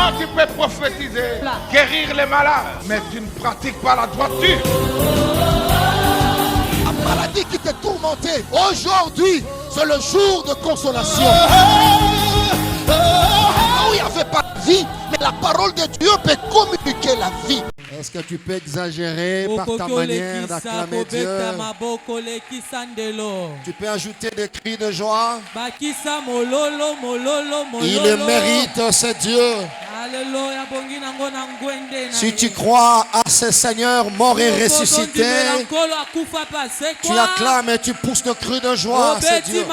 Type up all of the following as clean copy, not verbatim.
Toi, tu peux prophétiser, guérir les malades, mais tu ne pratiques pas la droiture. La maladie qui te tourmentait, aujourd'hui, c'est le jour de consolation. Où il n'y avait pas de vie, mais la parole de Dieu peut communiquer la vie. Est-ce que tu peux exagérer par ta manière d'acclamer Dieu? Tu peux ajouter des cris de joie. Il le mérite, c'est Dieu. Si tu crois à ce Seigneur mort et ressuscité, tu acclames et tu pousses de cris de joie, c'est Dieu.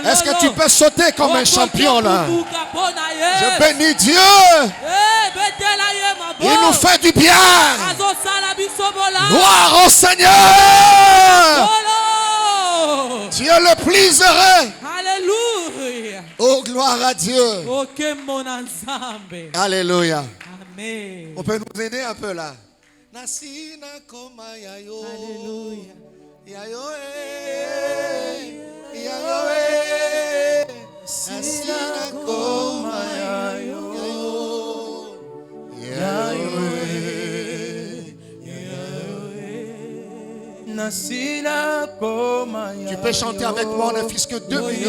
Est-ce que tu peux sauter comme un champion là? Je bénis Dieu. Il nous fait du bien. Gloire au Seigneur. Tu es le plus heureux. Alléluia. Oh, gloire à Dieu. Alléluia. Amen. On peut nous aider un peu là. Tu peux chanter avec moi, ne fût-ce que 2 minutes.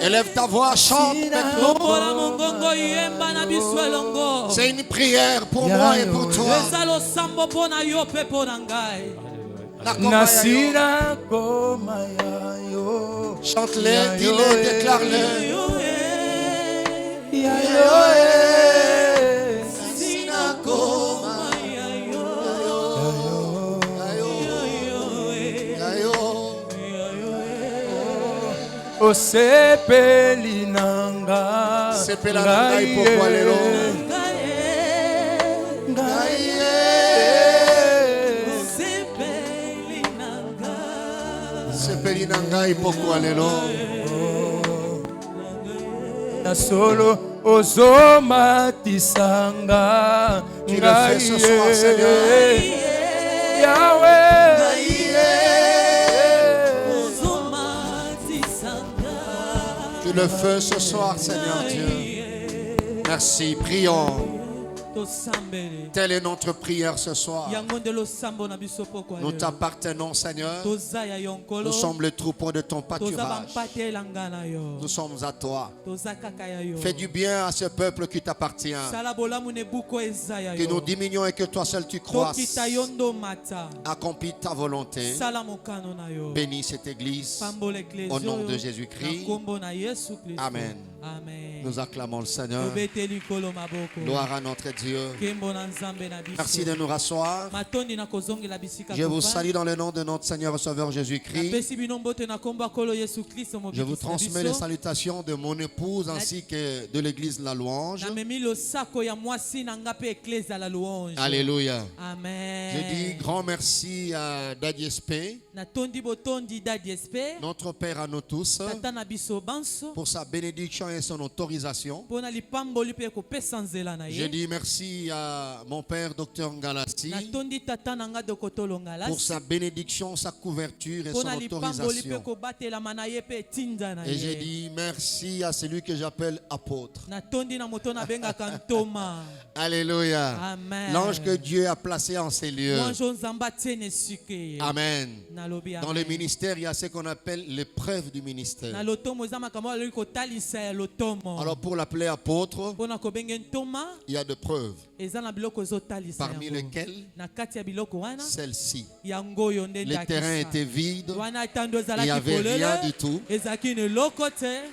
Élève ta voix, chante maintenant. C'est une prière pour moi et pour toi. Chante-les, dis-les, déclare-les. Sepeli nanga, sepela nanga ipokwa lelo. Sepeli nanga ipokwa lelo. Na solo ozoma tisanga. Tu le fais ce soir, Seigneur. Yahweh. Le feu ce soir, Seigneur Dieu. Merci, prions. Telle est notre prière ce soir. Nous t'appartenons, Seigneur. Nous sommes le troupeau de ton pâturage. Nous sommes à toi. Fais du bien à ce peuple qui t'appartient. Que nous diminuons et que toi seul tu croisses. Accomplis ta volonté. Bénis cette église. Au nom de Jésus-Christ. Amen. Nous acclamons le Seigneur. Gloire à notre Dieu. Merci de nous rasseoir. Je vous salue dans le nom de notre Seigneur et Sauveur Jésus-Christ. Je vous transmets les salutations de mon épouse ainsi que de l'église La Louange. Alléluia. Amen. Je dis grand merci à Daddy SP, notre Père à nous tous, pour sa bénédiction et son autorisation. Je dis merci à mon Père Dr Ngalassi pour sa bénédiction, sa couverture et son autorisation. Et je dis merci à celui que j'appelle apôtre. Alléluia. L'ange que Dieu a placé en ces lieux. Amen. Dans le ministère, il y a ce qu'on appelle l'épreuve du ministère. Alors pour l'appeler apôtre, il y a des preuves. Parmi lesquelles celle-ci. Le terrain était vide. Il n'y avait rien du tout.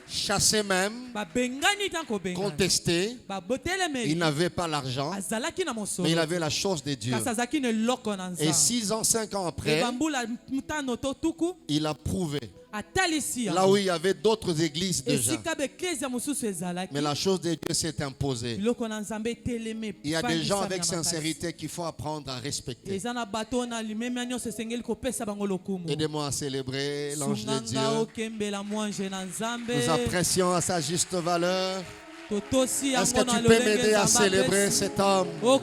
Chassé même. Contesté. Il n'avait pas l'argent. Mais il avait la chose de Dieu. Et 6 ans, 5 ans après, il a prouvé. Là où il y avait d'autres églises déjà. Mais la chose de Dieu s'est imposée. Il y a des gens avec sincérité qu'il faut apprendre à respecter. Aidez-moi à célébrer l'ange de Dieu. Nous apprécions à sa juste valeur. Est-ce que tu peux m'aider à célébrer cet homme? Nous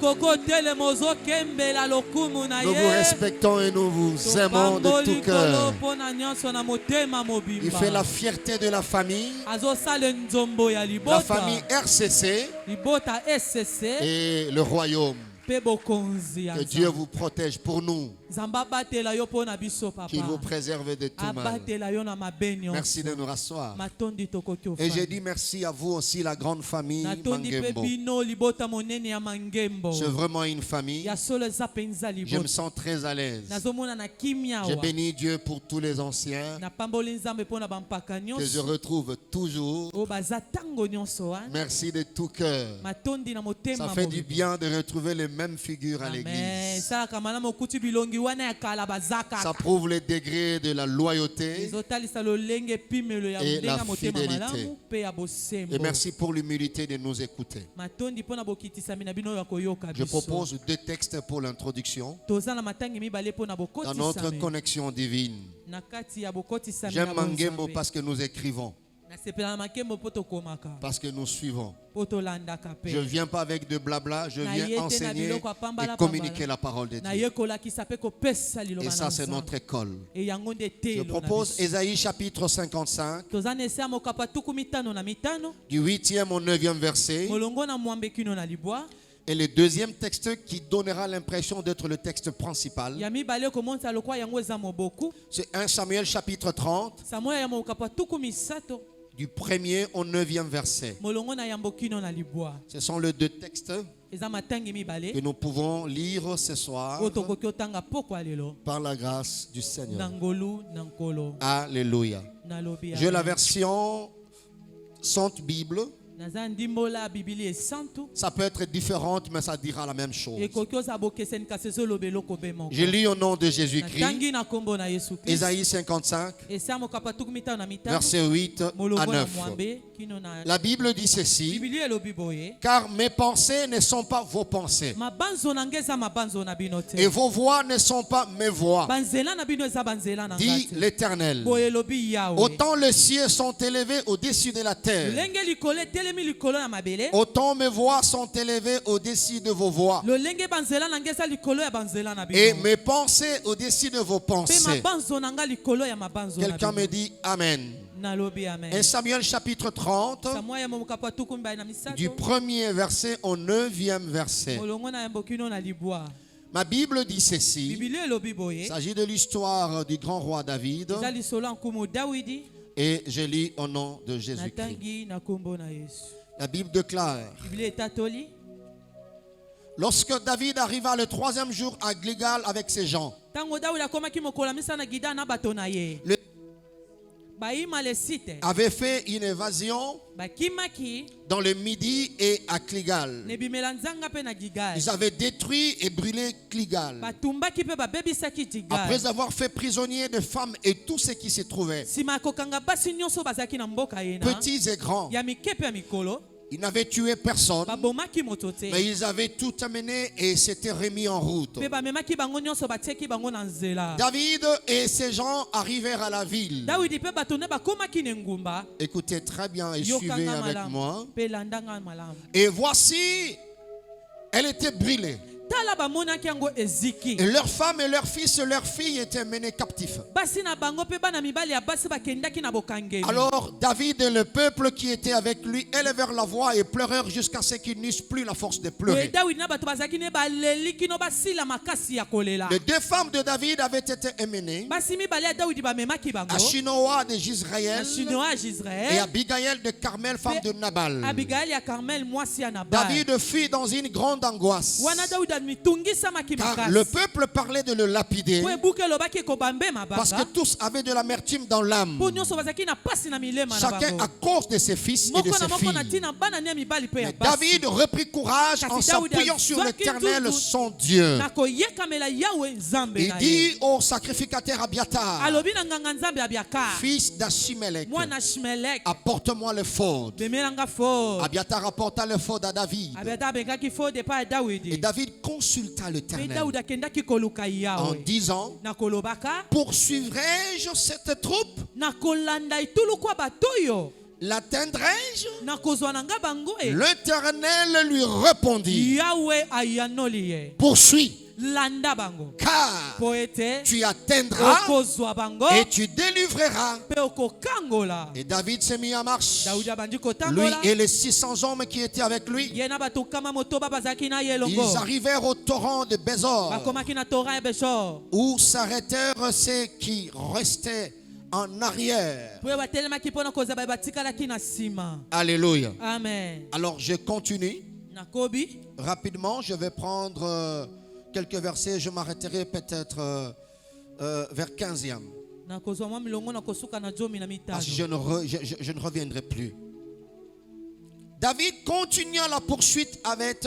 vous respectons et nous vous aimons de tout cœur. Il fait la fierté de la famille RCC et le royaume. Que Dieu vous protège pour nous. Qu'il vous préserve de tout mal. Merci de nous rasseoir. Et j'ai dit merci à vous aussi, la grande famille Mangembo. C'est vraiment une famille. Je me sens très à l'aise. Je bénis Dieu pour tous les anciens que je retrouve toujours. Merci de tout cœur. Ça fait du bien de retrouver les mêmes figures à l'église. Ça prouve le degré de la loyauté et la fidélité. Et merci pour l'humilité de nous écouter. Je propose 2 textes pour l'introduction dans notre connexion divine. J'aime Mangembo parce que nous écrivons. Parce que nous suivons. Je ne viens pas avec de blabla, je viens enseigner et communiquer la parole de Dieu. Et ça, c'est notre école. Je propose Ésaïe chapitre 55, du 8e au 9e verset. Et le deuxième texte qui donnera l'impression d'être le texte principal, c'est 1 Samuel chapitre 30, du 1er au 9e verset. Ce sont les 2 textes que nous pouvons lire ce soir par la grâce du Seigneur. Alléluia. J'ai la version Sainte Bible. Ça peut être différente, mais ça dira la même chose. Je lis au nom de Jésus-Christ, Ésaïe 55, verset 8 à 9. La Bible dit ceci: car mes pensées ne sont pas vos pensées, et vos voix ne sont pas mes voix, dit l'Éternel. Autant les cieux sont élevés au-dessus de la terre, autant mes voix sont élevées au-dessus de vos voix, et mes pensées au-dessus de vos pensées. Quelqu'un me dit Amen. 1 Samuel chapitre 30, du 1er verset au 9e verset. Ma Bible dit ceci. Il s'agit de l'histoire du grand roi David. Et je lis au nom de Jésus-Christ. La Bible déclare: lorsque David arriva le 3e jour à Gilgal avec ses gens, avait fait une évasion dans le Midi et à Gilgal. Ils avaient détruit et brûlé Gilgal, après avoir fait prisonnier de femmes et tout ce qui s'y trouvait, petits et grands. Ils n'avaient tué personne, mais ils avaient tout amené et s'étaient remis en route. David et ses gens arrivèrent à la ville. Écoutez très bien et suivez avec moi. Et voici, elle était brûlée. Et leurs femmes et leurs fils et leurs filles étaient menés captifs. Alors David et le peuple qui était avec lui élevèrent la voix et pleurèrent jusqu'à ce qu'ils n'eussent plus la force de pleurer. Les 2 femmes de David avaient été emmenées, Achinoa de Jezreel et Abigail de Carmel, femme de Nabal. David fut dans une grande angoisse, car le peuple parlait de le lapider, parce que tous avaient de l'amertume dans l'âme, chacun à cause de ses fils et de ses filles. Mais David reprit courage en s'appuyant sur l'Éternel son Dieu. Il dit au sacrificateur Abiatar, fils d'Achimelech, apporte-moi l'éphod. Abiatar apporta l'éphod à David. Et David consulta l'Éternel en disant: poursuivrai-je cette troupe? L'atteindrai-je? nakozwa na nga bango L'Éternel lui répondit, Yahweh ayanoli ye poursuis, landa bango car po ete tu atteindras okozwa bango et tu délivreras. pe okokangola. Et David s'est mis en marche, Daudi abandi lui kotambola et les 600 hommes qui étaient avec lui. ye na bato kama motoba bazalaki na ye elongo Ils arrivèrent au torrent de Bézor, bakomaki na tora ya beshor où s'arrêtèrent ceux qui restaient en arrière. po batelemaki mpona kozwa batikalaki na nsima. Alléluia. Amen. Alors je continue nakobi rapidement. Je vais prendre quelques versets. Je m'arrêterai peut-être vers 15e. nakozwa mwa milongo nakosuka na jomi na mitano. Parce que je ne reviendrai plus. David continua la poursuite avec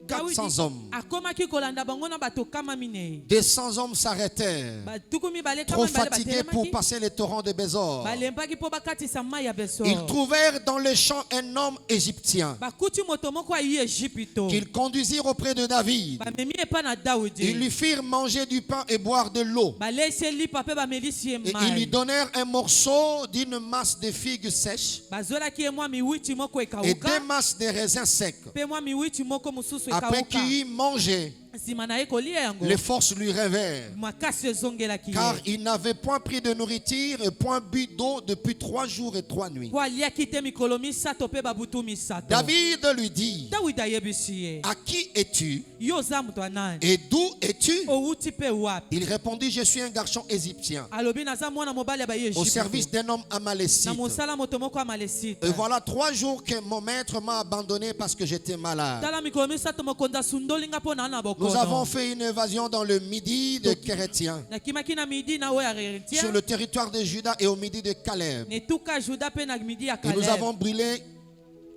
400 hommes. akomaki kolanda bango na bato kama minei. 200 hommes s'arrêtèrent, batuku mibale trop kama mibale fatigués pour batelemaki passer le torrent de Bézor. balembaki mpo bakatisa mai ya besor. Ils trouvèrent dans le champ un homme égyptien bakuti moto moko ayi Ejipito qu'ils conduisirent auprès de David. bamemi epa na Ils Daudi lui firent manger du pain et boire de l'eau. balesi lipa mpe bamelisi ye Et ils lui mai donnèrent un morceau d'une masse de figues sèches bazwelaki ye mwa miwiti moko et 2 ekauka masses de raisins secs. mpe mwa miwiti moko mosusu Après ekauka. qu'il eut mangé, nsima na ye kolia yango les forces lui revinrent, makasi ezongelaki car ye il n'avait point pris de nourriture et point bu d'eau depuis 3 jours et 3 nuits. po aliaki te mikolo misato mpe babutu misato. David lui dit, Dawidi ayebisi ye à qui es-tu yo oza moto ya nani et d'où es-tu? owuti mpe wapi. Il répondit, je suis un garçon égyptien alobi naza mwana mobali ya au baye service d'un homme na amalécite. mosala moto moko amalesite. Et voilà 3 jours que mon maître m'a abandonné parce que j'étais malade. tala mikolo misato mokonzi asundolinga mpo na na Nous avons bokono. fait une évasion dans le midi de Kérétien, nakimaki na midi na oyo ya sur Rétien le territoire de Juda et au midi de Caleb. netuka juda mpe na midi ya Et nous Caleb. avons brûlé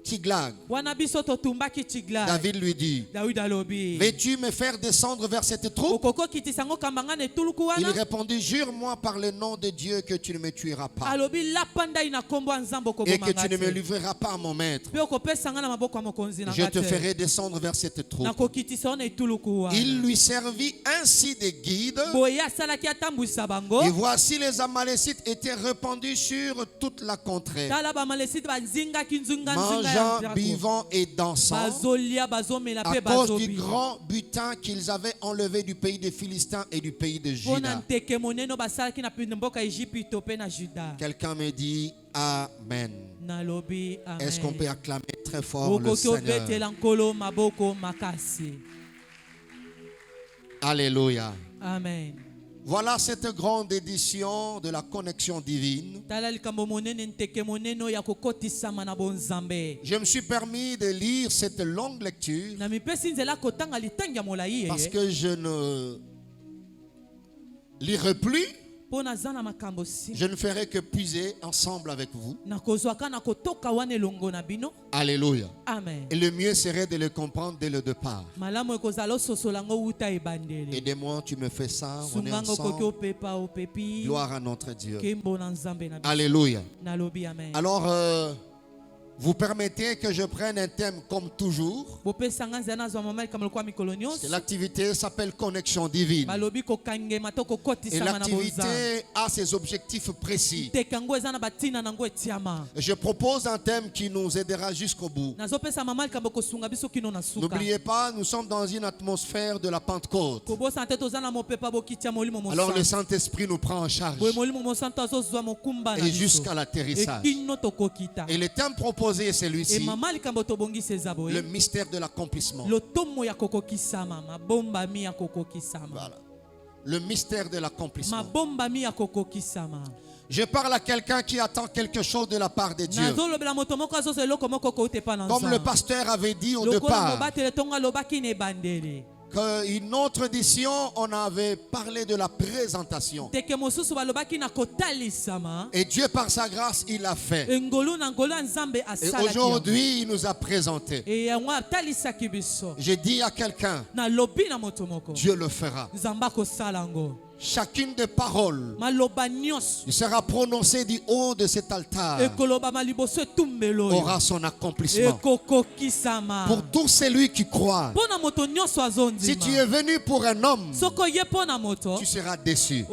Tiglag. wana biso totumbaki Tiglag. David lui dit, Dawidi alobi veux-tu me faire descendre vers cette troupe? okoko kitisa ngo kambanga na etuluku Il wana. répondit, jure-moi par le nom de Dieu que tu ne me tueras pas alobi lapa ndai na nkombo ya nzambe et que tu okobomanga ne me te livreras pas à mon maître. mpe okopesa nga na maboko ya mokonzi na Je nga te te. ferai descendre vers cette troupe. nakokitisa yo na etuluku wana. Il lui servit ainsi de guide. boye asalaki atambwisa bango. Et voici les Amalécites étaient répandus sur toute la contrée, tala bamalesite banzingaki nzinga mangeant, ya buvant et dansant bazolia bazomela à mpe cause du bazobina grand butin qu'ils avaient enlevé du pays des Philistins et du pays de mpo na Juda. nteke monene basalaki na mboka ya Ejipito mpe na Juda. Quelqu'un me dit Amen. nalobi amen. Est-ce qu'on peut acclamer très fort le okoki Seigneur? obetela nkolo maboko makasi. Alléluia. Amen. Voilà cette grande édition de la connexion divine. tala likambo monene nteke monene oyo ya kokotisama na bonzambe. Je me suis permis de lire cette longue lecture na mipesi nzela kotanga litangi ya molai parce ye que je ne lirai plus. mpo naza na makambo si Je ne ferai que puiser ensemble avec vous. nakozwaka na kotoka wana elongo na bino. Alléluia. Amen. Et le mieux serait de le comprendre dès le départ. malamu ekozala ososola yango wuta ebandeli. Aidez-moi, tu me fais ça. On est sungango okoki ensemble. opepa opepi. Gloire à notre Dieu. kembo na nzambe na biso. Alléluia. nalobi amen. Alors, vous permettez que je prenne un thème comme toujours. bopesanga nzela nazwa mama likambo lokola mikolo nyonso. L'activité s'appelle connexion divine. balobi kokangema to Et kokotisama na bonzambe. l'activité a ses objectifs précis. teke yango eza na batina nango etiama. Je propose un thème qui nous aidera jusqu'au bout. nazopesa mama likambo kosunga biso kino na suka. N'oubliez pas, nous sommes dans une atmosphère de la Pentecôte. kobosana te toza na mopepa bokitia molimo Alors le mosantu. Saint-Esprit nous prend en charge. boye molimo mosantu azozwa mokumba na Et biso. jusqu'à l'atterrissage. ekino tokokita. Et le thème proposé est e celui-ci, mama likambo tobongisa eza boye. le mystère de l'accomplissement. lotomo ya kokokisama mabombami ya kokokisama. Voilà. Le mystère de l'accomplissement. mabombami ya kokokisama. Je parle à quelqu'un qui attend quelque chose de la part de Dieu. nazolobela moto moko azozwa eloko moko kouta epa na Comme le nzambe. pasteur avait dit au lokola départ, mobatele tongo alobaki na ebandeli. qu'une autre édition, on avait parlé de la présentation. teke mosusu balobaki na kotalisama. Et Dieu, par sa grâce, il l'a fait. engolu na ngolu ya nzambe Et asalaki yango. aujourd'hui, il nous a présenté. e yango atalisaki biso. J'ai dit à quelqu'un, nalobi na moto moko Dieu le fera. nzambe akosala yango. chacune des paroles qui sera prononcée du haut de cet altar aura son accomplissement. Pour tout celui qui croit, si tu es venu pour un homme, tu seras déçu.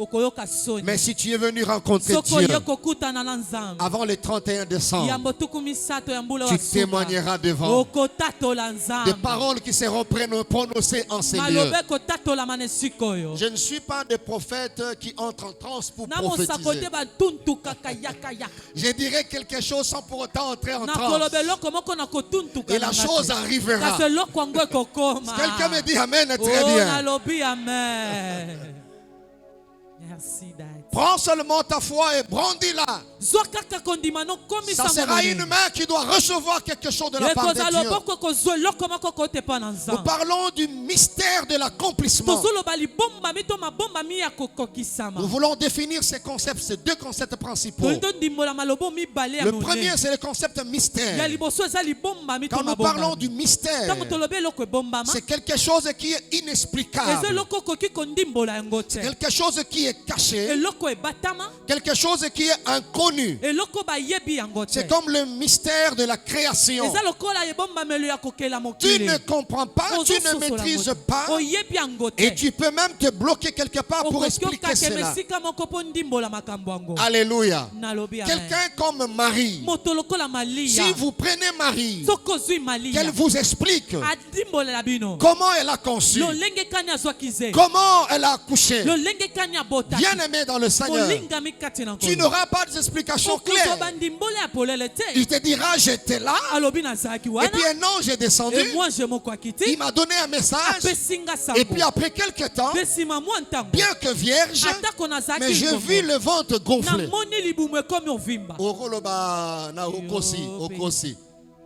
Mais si tu es venu rencontrer Dieu avant le 31 décembre, tu témoigneras devant des paroles qui seront prononcées en ces lieux. Je ne suis pas des prophètes qui entrent en transe pour prophétiser. Je dirais quelque chose sans pour autant entrer en transe. Et la chose arrivera. Quelqu'un me dit Amen, très bien. Merci, Dad. Prends seulement ta foi et brandis-la. Ça sera une main qui doit recevoir quelque chose de la part de Dieu. Nous parlons du mystère de l'accomplissement. Nous voulons définir ces concepts, ces deux concepts principaux. Le premier, c'est le concept mystère. Quand nous parlons du mystère, c'est quelque chose qui est inexplicable. C'est quelque chose qui est caché. Quelque chose qui est inconnu. C'est comme le mystère de la création. Tu ne comprends pas, tu ne maîtrises pas. Et tu peux même te bloquer quelque part pour expliquer cela. Alléluia. Quelqu'un comme Marie, si vous prenez Marie, qu'elle vous explique comment elle a conçu, comment elle a accouché, bien aimé dans le Seigneur, tu n'auras pas d'explication claire. Il te dira j'étais là, et puis un ange est descendu, il m'a donné un message, et puis après quelques temps, bien que vierge, mais je vis le ventre gonflé.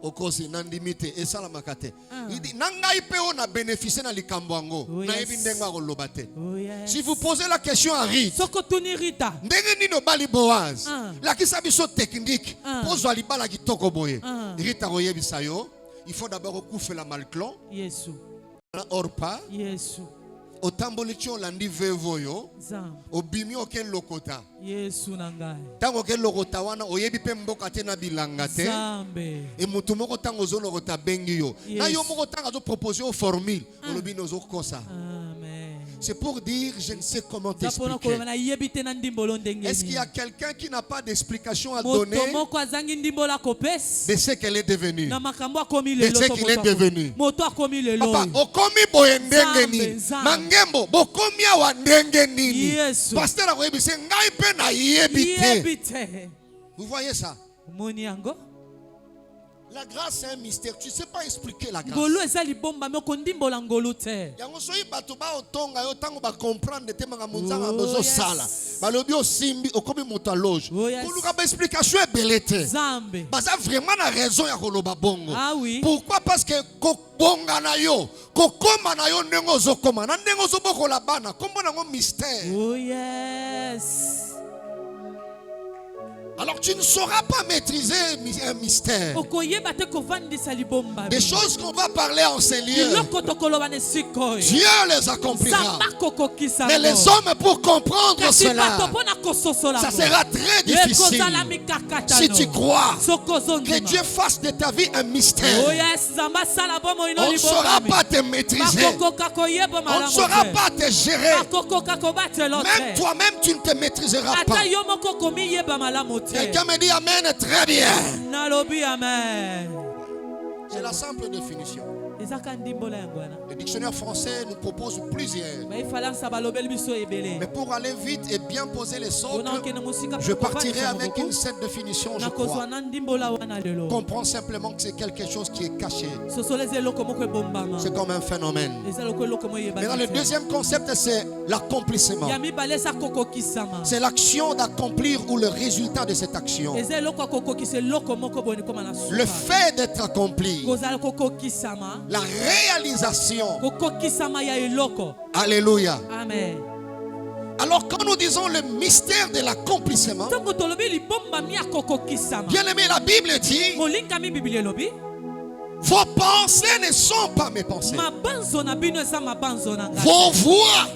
Okosi nandimite esala makate. Il nangai pe ona bénéficier na likambo. Na yebi ndenga ko lobate. Si vous posez la question à Rita, ndenge nino bali Boaz, la kisabiso technique, pozo libala kitoko boye. Rita oyebisa yo, il faut d'abord couper la malclon. Yesu. Orpa. Yesu. Otambolicho landi vevoyo. Obimi oken lokota. Yesu nangai. Tango ken lokota wana oyebi pe mboka te na bilanga te. Et mutu moko tango zo lokota bengi yo. Na yo moko tango zo proposer au formule. Olobi nozo kosa. C'est pour dire, je ne sais comment t'expliquer. Est-ce qu'il y a quelqu'un qui n'a pas d'explication à donner de ce qu'elle est devenue, de ce qu'il est devenu? Papa, okomi boyendenge ni, mangembo, bokomi awandenge ni. Pasteur a dit, c'est ngai pe na yebite. Vous voyez ça? La grâce c'est un mystère. Tu ne sais pas expliquer la grâce. Pourquoi? Parce que mystère. Oh yes. Alors tu ne sauras pas maîtriser un mystère. Des choses qu'on va parler en ces lieux, Dieu les accomplira. Mais les hommes, pour comprendre cela, ça sera très difficile. Si tu crois que Dieu fasse de ta vie un mystère, on ne saura pas te maîtriser, on ne saura pas te gérer. Même toi-même tu ne te maîtriseras pas. Quelqu'un me dit Amen, très bien. C'est la simple définition. Le dictionnaire français nous propose plusieurs. Mais pour aller vite et bien poser les socles, je partirai avec une seule définition, je crois. Comprends simplement que c'est quelque chose qui est caché. C'est comme un phénomène. Maintenant, le deuxième concept, c'est l'accomplissement. C'est l'action d'accomplir ou le résultat de cette action. Le fait d'être accompli. La réalisation. Alléluia. Amen. Alors quand nous disons le mystère de l'accomplissement, bien aimé, la Bible dit, vos pensées ne sont pas mes pensées. Vos voix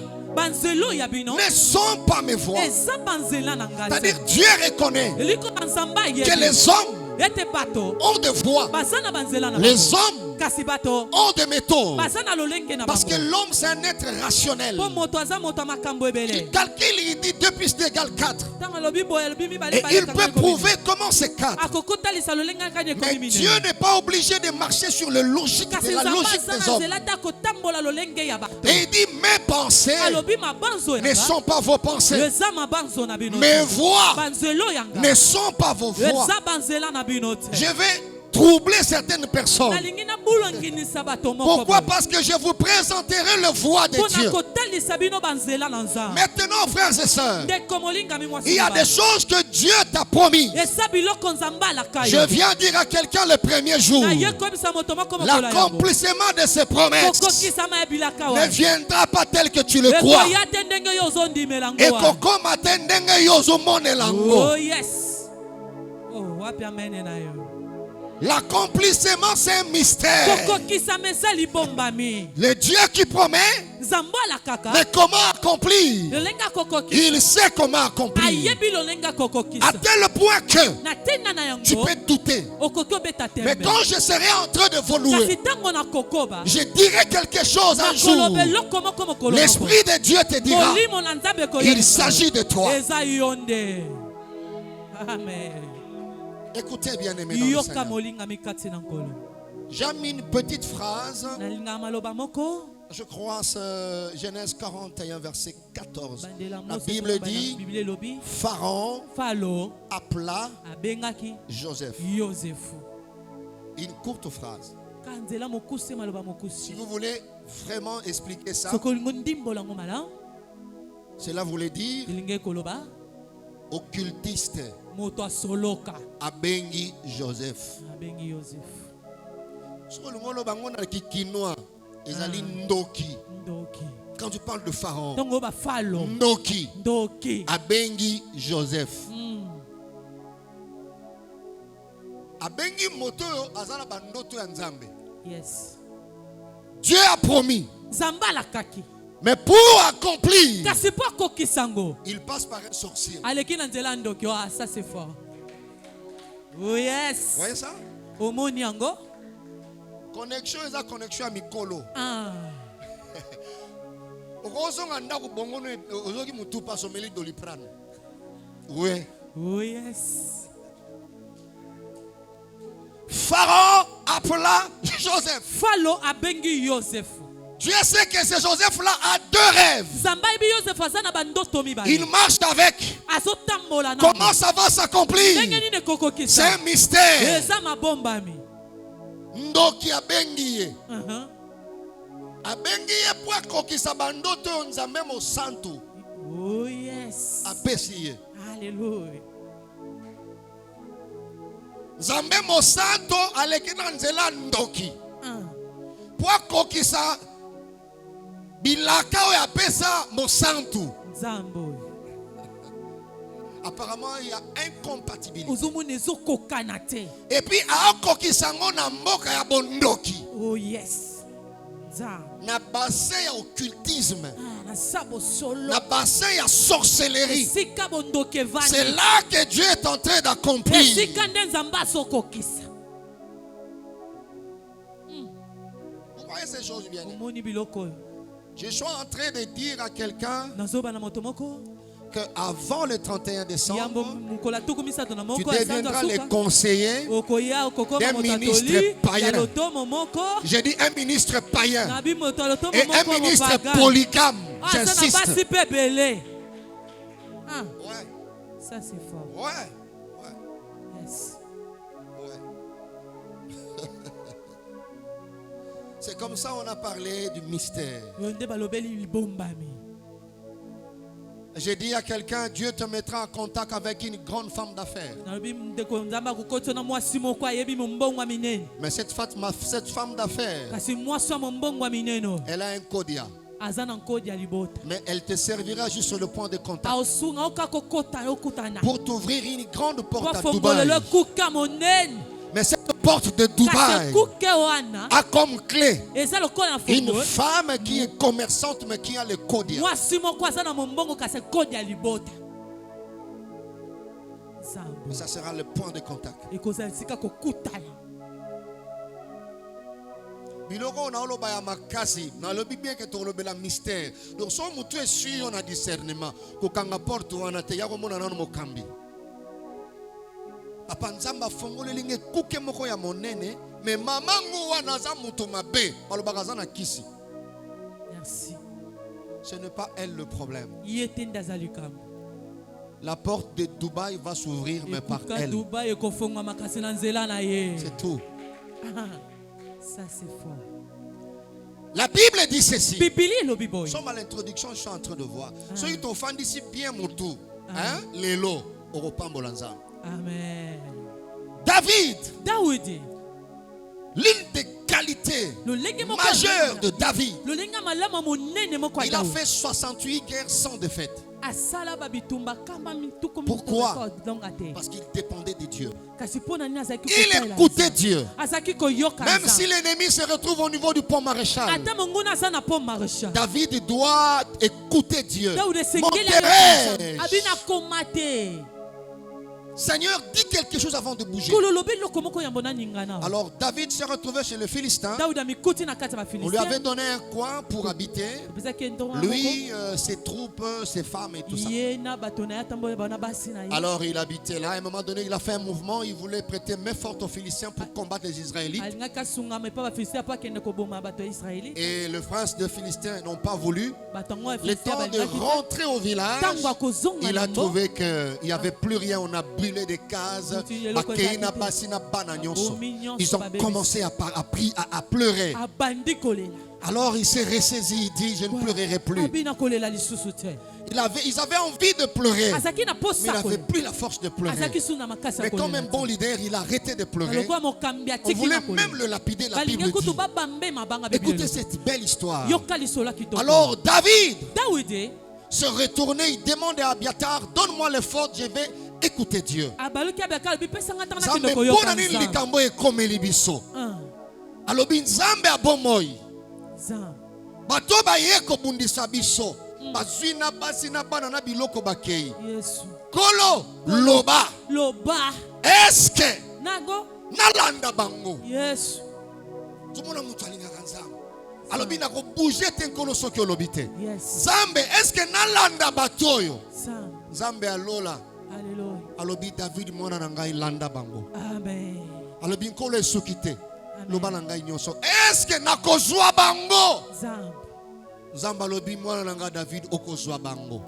ne sont pas mes voies. C'est-à-dire Dieu reconnaît que les hommes ont des voies. Les hommes ont des méthodes. Parce que l'homme c'est un être rationnel. Il calcule, il dit 2 plus 2 égale 4. Et il peut prouver comment c'est 4. Mais Dieu n'est pas obligé de marcher sur la logique des hommes. Et il dit mes pensées ne sont pas vos pensées. Mes voix ne sont pas vos voix. Je vais troubler certaines personnes. Pourquoi? Parce que je vous présenterai le voie de Dieu. Maintenant, frères et sœurs, il y a des choses que Dieu t'a promis. Je viens dire à quelqu'un le premier jour, l'accomplissement de ces promesses ne viendra pas tel que tu le crois. Et comme oh yes. Oh, l'accomplissement c'est un mystère. Le Dieu qui promet, mais comment accomplir? Il sait comment accomplir. À tel point que tu peux douter. Mais quand je serai en train de voluer, je dirai quelque chose un jour. L'Esprit de Dieu te dira, il s'agit de toi. Amen. Écoutez bien aimé dans le Seigneur. J'ai mis une petite phrase. Je crois c'est Genèse 41 verset 14. La Bible dit Pharaon appela Joseph. Une courte phrase. Si vous voulez vraiment expliquer ça, cela voulait dire occultiste abengi Joseph. Quand tu parles de Pharaon, Ndoki abengi Joseph. Abengi moto azala bandoto ya Nzambe. Yes. Dieu a promis. Mais pour accomplir, il passe par un sorcier. Ça c'est fort. Oh yes. Vous voyez ça? Connexion est la connexion à Mikolo. Ah. Oui. Oh yes. Pharaon appela Joseph. Pharaon a bengi Joseph. Dieu sait que ce Joseph-là a 2 rêves. Il marche avec. Comment ça va s'accomplir? C'est un mystère. Ndoki abengi. Abengi pour kokisa bandoto nzambe mo santo. Oh yes. Apesi. Alléluia. Nzambe mo santo alekina nzela ndoki. Pour kokisa bilaka o apesa mo santo. Nzambo. Apparemment il y a incompatibilité. Et puis a kokisa ngona mboka ya bondoki. Oh yes. Na bassin ya occultisme. Na bassin ya sorcellerie. C'est là que Dieu est en train d'accomplir. Vous voyez ces choses bien. Je suis en train de dire à quelqu'un que avant le 31 décembre, tu deviendras le conseiller d'un ministre païen. J'ai dit un ministre païen et un ministre polygame. J'insiste. Ouais. Ça c'est fort. Ouais. Yes. Ouais. C'est comme ça on a parlé du mystère. J'ai dit à quelqu'un, Dieu te mettra en contact avec une grande femme d'affaires. Mais cette femme d'affaires, elle a un codia. Mais elle te servira juste sur le point de contact pour t'ouvrir une grande porte à Dubaï. Mais cette porte de Dubaï a comme clé une femme qui est commerçante mais qui a le code. Ça sera le point de contact. Biloko na oloba ya makasi na lobi bien que to lobela mystère. Donc so mutu est sûr on a discernement ko kanga porte wana te ya ko mona na mokambi. Papa nzamba fongole linge kuke moko ya monene mais mamangu wana za mutu mabe balobaka za na kisi. Merci. Ce n'est pas elle le problème. La porte de Dubaï va s'ouvrir mais par elle. C'est tout. Ça c'est fort. La Bible dit ceci. Nous sommes à l'introduction, je suis en train de voir. Ceux qui t'ont fait ici bien Moutou, hein, Lélo, Oropambolanza. Amen. David, l'une des qualités majeures de David, il a fait 68 guerres sans défaite. Pourquoi? Parce qu'il dépendait de Dieu. Il écoutait Dieu. Même si l'ennemi se retrouve au niveau du pont maréchal, David doit écouter Dieu. Seigneur, dis quelque chose avant de bouger. Alors David s'est retrouvé chez le Philistin. On lui avait donné un coin pour habiter. Lui, ses troupes, ses femmes et tout ça. Alors il habitait là. À un moment donné, il a fait un mouvement. Il voulait prêter main forte aux Philistins pour combattre les Israélites. Et le prince de Philistins n'ont pas voulu. Le temps de rentrer au village, il a trouvé qu'il n'y avait plus rien. On a brûlé des cases. Ils ont commencé à pleurer. Alors il s'est ressaisi. Il dit: je ne pleurerai plus. Ils avaient envie de pleurer, mais il n'avait plus la force de pleurer. Mais comme un bon leader, il a arrêté de pleurer. On voulait même le lapider. La Bible dit. Écoutez cette belle histoire. Alors David se retournait, il demande à Abiatar: donne-moi le fort, je vais écouter Dieu. Alobi nzambe abomoyi bato baye kobundisa biso bazwina basi na bana na biloko bakei kolo loba eske nalanda bango tumona mutu alingaka nzambe alobi na kobouge te nkolo soki olobi te nzambe eske nalanda bato oyo nzambe alola alobi David mwana na ngai landa bango alobi nkolo esuki te loba na ngai nyonso eske nakozwa bango nzambe alobi mwana na ngai David okozwa bango.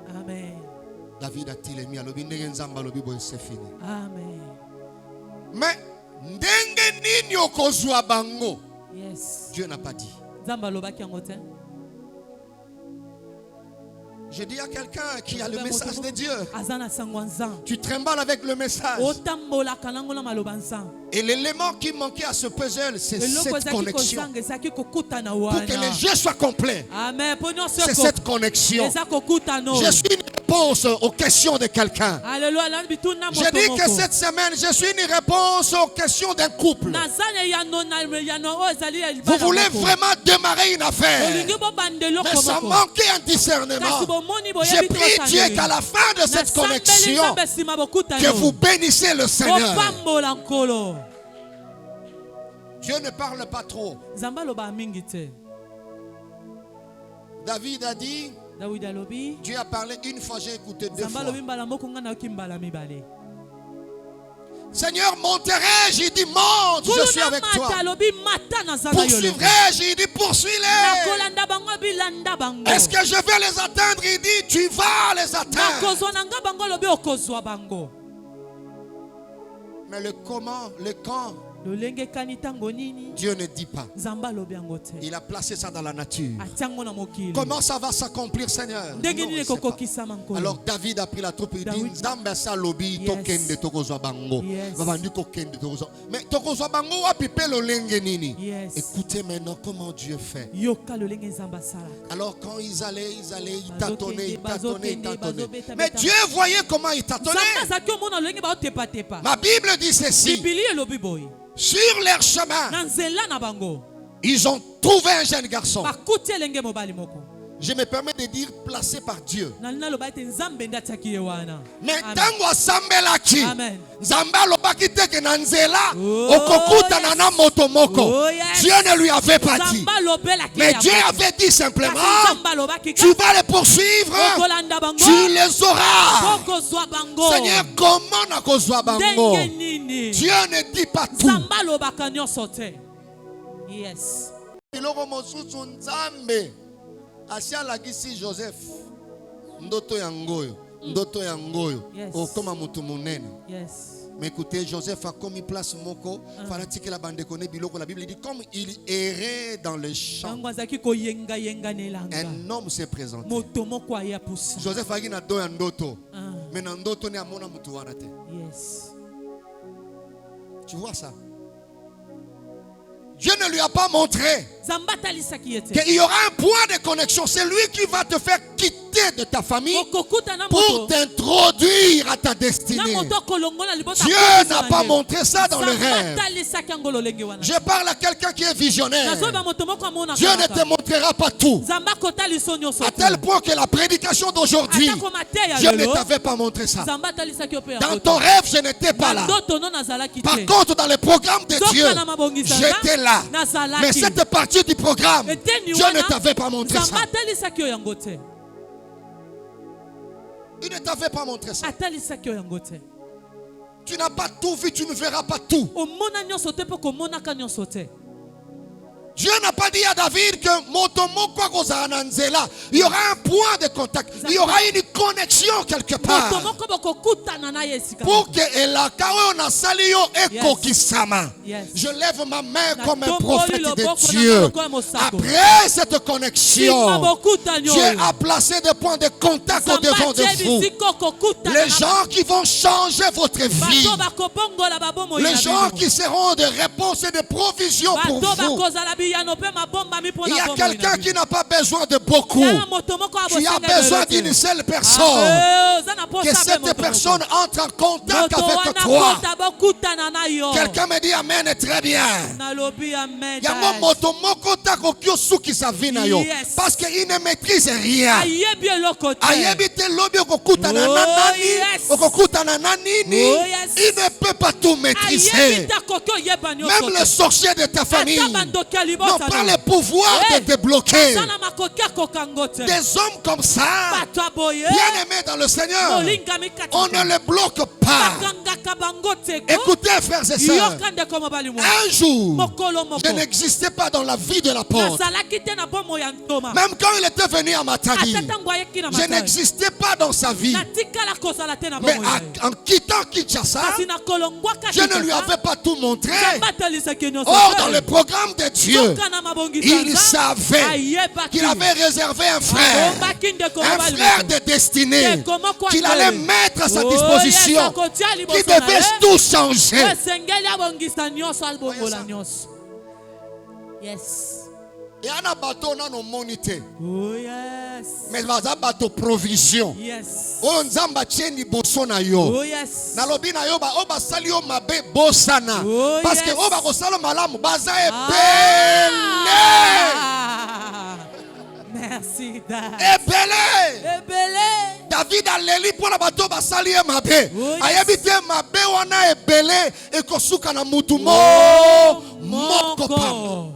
David atilemi alobi ndenge nzambe alobi boye c'est fini. Mais ndenge nini okozwa bango? Dieu n'a pas dit. Je dis à quelqu'un qui a le message de Dieu, tu trembles avec le message. Et l'élément qui manquait à ce puzzle, c'est cette connexion. Pour que les jeux soient complets, c'est cette connexion. Je suis une réponse aux questions de quelqu'un. Je dis que cette semaine, je suis une réponse aux questions d'un couple. Vous voulez vraiment démarrer une affaire, mais ça manquait un discernement. J'ai prié Dieu qu'à la fin de cette connexion, que vous bénissez le Seigneur. Dieu ne parle pas trop. David a dit, Dieu a parlé une fois, j'ai écouté deux fois. Seigneur, monterai-je? Il dit monte, je suis avec toi. Poursuivrai-je? Il dit poursuis-les. Est-ce que je vais les atteindre? Il dit tu vas les atteindre. Mais le comment, le quand, Dieu ne dit pas. Il a placé ça dans la nature. Comment ça va s'accomplir, Seigneur? Non, alors David a pris la troupe et dit Nzambe salobi tokende tokozwa bango. Mais tokozwa bango wapipe lo lenge nini? Écoutez maintenant comment Dieu fait. Alors quand ils allaient, ils tâtonnaient. Mais Dieu voyait comment ils tâtonnaient. Ma Bible dit ceci. Sur leur chemin, na nzela na bango ils ont trouvé un jeune garçon. bakuti elenge mobali moko. Je me permets de dire placé par Dieu. na naloba ete nzambe nde atiaki ye wana. Mais Amen. tango asambelaki, Amen. Nzambe alobaki teke na nzela Oh, okokutana na moto moko. Oh, yes. Dieu ne lui avait pas dit. Nzambe alobelaki Mais ya Dieu moto. avait dit simplement, Kasi nzambe alobaki tu vas les poursuivre, okolanda bango tu les auras. okozwa bango. Seigneur, comment nakozwa bango? ndenge nini Dieu ne dit pas tout. nzambe alobaka nyonso te. Yes. Biloko mosusu Nzambe asialakisi Joseph ndoto ya ngoyo, ndoto ya ngoyo Yes. okoma mutu munene. Yes. Mais écoutez, Joseph a commis place moko, fanatique la bande connaît biloko. La Bible dit comme il errait dans le champ, Tango azaki koyenga yenga nelanga. un homme s'est présenté. Moto moko aya pusa. Joseph a dit na do ya ndoto, Ah, mais na ndoto ne amona mutu wana te. yes. Tu vois ça? Dieu ne lui a pas montré Nzambe atalisaki ye te. qu'il y aura un point de connexion. C'est lui qui va te faire quitter de ta famille Okokuta na pour moto. t'introduire à ta Na destinée. moto kolongola liboso. Dieu n'a pas montré ça dans le Nzambe rêve. atalisaki yango lolenge wana. Je parle à quelqu'un qui est visionnaire. Nazoyeba moto moko amona Dieu ne te montrera pas tout. Nzambe akotaliso nyonso À te. tel point que la prédication d'aujourd'hui, Atako mateya Dieu ne lelo. t'avait pas montré ça. Nzambe atalisaki yo pe Dans yango ton te. rêve, je n'étais pas Na là. ndoto no nazalaki Par te. contre, dans le programme de Dieu, Zoka na mabongisa j'étais là. nazalaki. Mais cette partie du programme, Eteni Dieu wana, ne t'avait pas montré Nzambe ça. atalisaki yo yango te. Il ne t'avait pas montré ça. Atalisaki yo yango te. Tu n'as pas tout vu, tu ne verras pas tout. Omona nyonso te po komonaka nyonso te. Dieu n'a pas dit à David que motomoko akozala nzela. Il y aura un point de contact. Il y aura une connexion quelque Moto part. moko bokokutana na ye esika. Pour que elaka oyo nasali yo ekokisama. Yes. Je lève ma main Na comme un tomboli prophète loboko de na Dieu. maboko ya mosako. Après cette connexion, Sima bokutani Dieu oyo. a placé des points de contact au Nzambe devant de atie vous. bisika okokutana Les na gens qui vont changer votre vie. bato bakobongola babomoi Les na gens bino. qui seront de réponses et de provisions pour Bato vous. bakozala biyano pe mabombami mpo Il y na a bomoi na quelqu'un bino. qui n'a pas besoin de beaucoup. Yala moto moko Tu as abosanga besoin lelo te. d'une seule personne. Ah, oza na posa Que pe cette moto moko. personne entre en contact Moto avec wana toi. kota bokutana na yo. Quelqu'un me dit Amen, très bien. Nalobi amen. Yango moto moko takoki osukisa vie na yo. Yes. Parce qu'il ne maîtrise rien. Ayebi eloko te. Ayebi te lobi okokutana Oh, na nani, yes. okokutana na nini. Oh, yes. Il ne peut pas tout maîtriser. Ayebi te koki oyeba nyonso Même te. les sorciers de ta famille Ata bandoki ya libosa n'ont pas no. le pouvoir Hey. de te bloquer. Aza na makoki akoka ngo te. Des hommes comme ça, Bato aboye. bien aimés dans le Seigneur, Molingami kati on te. ne les bloque pas. Bakangaka bango te ko. Écoutez, frères et sœurs, Yoka ndeko mobali mo. un jour, Mokolo moko. je n'existais pas dans la vie de l'apôtre. Nazalaki te na bomo ya ntoma. Même quand il était venu à Matadi, Ata ntango ayeki na je Matadi. n'existais pas dans sa vie. Natikala kozala te na Mais bomo ya ye. en quittant Kinshasa, Kasi nakolongwaka je ne lui avais pas tout montré. Nzambe atalisaki nyonso Or, te. dans le programme de Dieu, Soka na mabongisa il nza, savait ayebaki. qu'il avait réservé un frère, Abombaki ndeko un mobali frère moko. de destinée, Ndeko moko qu'il andele. allait mettre à sa Oh, disposition, yes, akotia liboso qui na devait ye. tout changer. Esengeli abongisa nyonso alibongola ça. nyonso. Yes. Et un bateau nano monité, Oh yes. mais baza bateau provision. Yes. Oh nzamba tieni boso na yo. Oh yes. Na lobi na yo ba o basali yo mabe bosana. Oh, Parce que yes. o ba kosala malamu baza ebele. Ah. Merci Dad. Ebele. Ebele. David aleli pour la bateau basali ye mabe. Oh, yes. Ayebi te mabe wana ebele ekosuka na mutu moko pamba. Moko.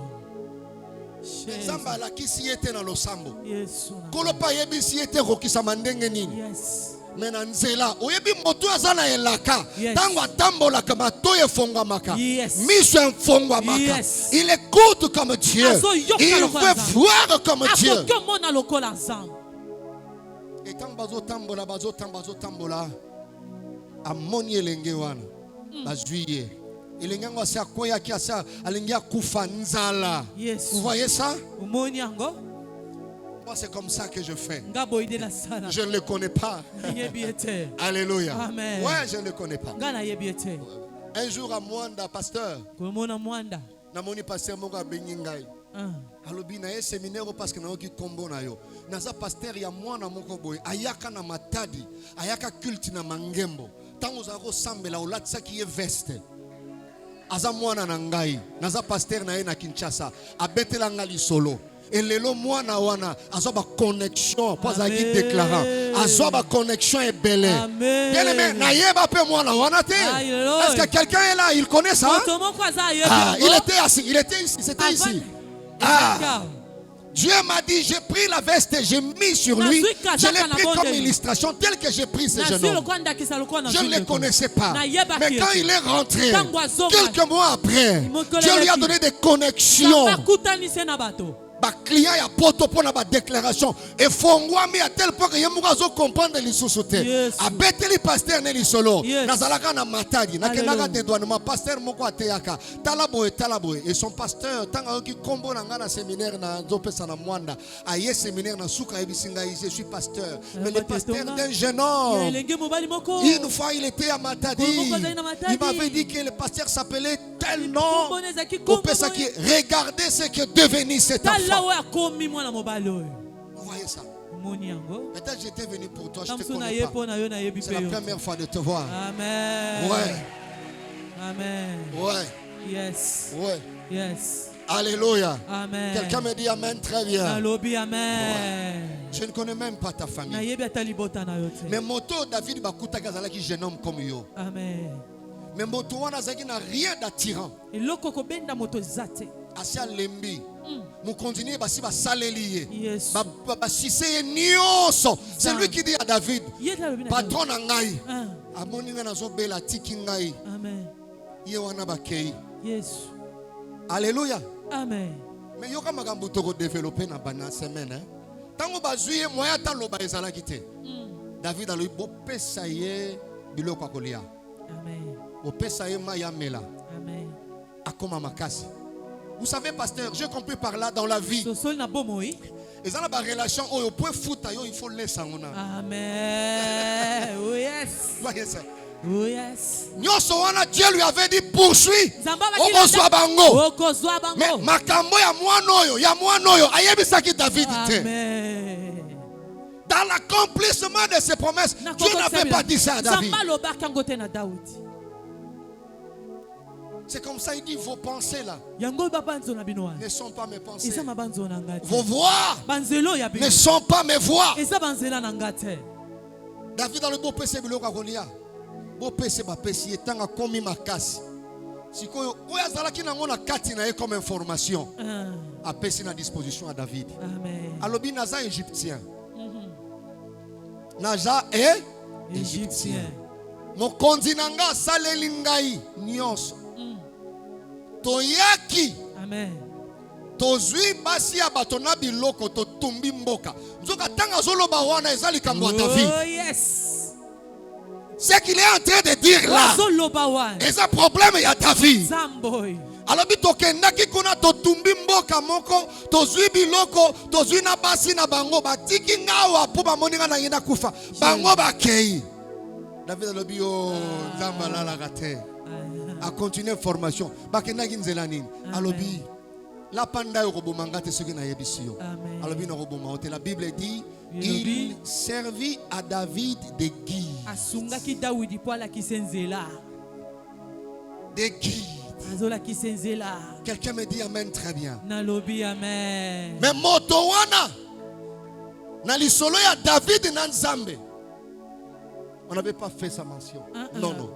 Nzamba alakisi ye te na losambo. Yesu. Kolopa yebisi ye te kokisama ndenge nini. Yes. Mais na nzela oyebi moto aza na elaka Yes. tango atambolaka matoyi efongwamaka Yes. miso efongwamaka. Yes. Il écoute comme Dieu, Azoyoka il lokola veut Nzambe. voir comme Dieu. Akoki omona lokola nzambe. Et tango bazotambola amoni elenge wana bazwi ye elenge yango asi akweyaki asi alingi akufa nzala. Yes. Vous voyez ça? Omoni yango? Moi c'est comme ça que je fais. Nga boyide na sana. Je ne le connais pas. Nayebi ete. Alléluia. Amen. Ouais, je ne le connais pas. Nga nayebi ete. Un jour à Mwanda, pasteur, Komona mwanda. namoni pasteur moko abengi ngai. Ah. Alobi na ye séminaire parce que nayoki kombo na yo. Naza pasteur ya mwana moko boye ayaka na Matadi, ayaka culte na Mangembo. Tango za ko sambela olatisaki ye veste. aza mwana na ngai naza pasteur na ye na Kinshasa abetela ngali solo et lelo mwana wana azo ba connexion po azaki déclarant azo ba connexion ebele bien aimé na yeba pe mwana wana te. Est-ce que quelqu'un est là, il connaît ça? Il était assis, il était ici, c'était ici. Dieu m'a dit, j'ai pris la veste et j'ai mis sur lui. Je l'ai pris comme illustration telle que j'ai pris ce jeune homme. Je ne le connaissais pas. Mais quand il est rentré, quelques mois après, Dieu lui a donné des connexions. Client ya poto pour la déclaration et fongwami à tel point que yemukazo comprendre les sous-sautés a beteli pasteur ne li solo nazalaka na matadi na kenaka dédouanement pasteur moko ateyaka talabo et son pasteur tanga ki kombo na ngana séminaire na nzopesa na mwanda aye séminaire na suka ebisinga je suis pasteur mais le pasteur d'un jeune homme une fois il était à Matadi il m'avait dit que le pasteur s'appelait tel nom regardez ce que est devenu cet enfant. Vous voyez ça? Peut-être j'étais venu pour toi, je ne te connais pas. C'est la première fois de te voir. Amen. Ouais. Amen. Ouais. Yes. Ouais. Yes. Alléluia. Amen. Quelqu'un me dit Amen, très bien. Amen. Ouais. Je ne connais même pas ta famille. Mais moto David Bakuta Gazala qui jeune homme comme yo. Amen. Mais moto wana zaki n'a rien d'attirant. Asia lembi. Nous continuons basi ba salelier. Ba siseye nyoso. C'est lui qui dit à David, patron na ngai. Amoni nga nazo bela tiki ngai. Amen. Ye wana ba kei. Yes. Alléluia. Amen. Mais yoka makambo to ko développer na bana semaine. Tango bazuye moya ta loba ezala kite. David a lui bo pesa ye biloko akolia. Amen. Bo pesa ye maya mela. Amen. Akoma makasi. Vous savez, pasteur, j'ai compris par là dans la vie. Et dans la relation, il faut laisser. Amen. Oh yes. Voyez ça. Oh yes. Dieu lui avait dit poursuis. Mais makambo ya mwanoyo, ayebisaki David. Dans l'accomplissement de ses promesses, Dieu n'avait pas dit ça à David. C'est comme ça, il dit, vos pensées là ne sont pas mes pensées. Vos voix ne sont pas mes voix. David dans le beau PC biloko akolia. Beau PC ba PC etanga komi makasi. Sikoyo oya zalaki nango na kati na ye comme information. A PC na disposition à David. Amen. Alobi naza égyptien. Naza est égyptien. Mokonzi nanga saleli ngai nyonso. Toyaki. Amen. Tozui basi ya batona biloko to tumbi mboka. Nzoka tanga zoloba wana ezali kambo David. Oh yes. Ce qu'il est en train de dire là. C'est un problème ya David. Alors bito kendaki kuna to tumbi mboka moko tozui biloko tozui na basi na bango batiki ngawa po ba moninga na yena kufa. Bango bakei. David alobi yo nzamba la la gate. A continuer formation bakendaki nzela nini alobi la panda yo kobomanga te soki na yebisio alobi na koboma te. La Bible dit il servit à David de guide. Asungaki Daudi po ala kisenzela de guide. azola kisenzela. Quelqu'un me dit amen très bien. Nalobi amen. Mais moto wana na lisolo ya David na Nzambe. On n'avait pas fait sa mention. Non.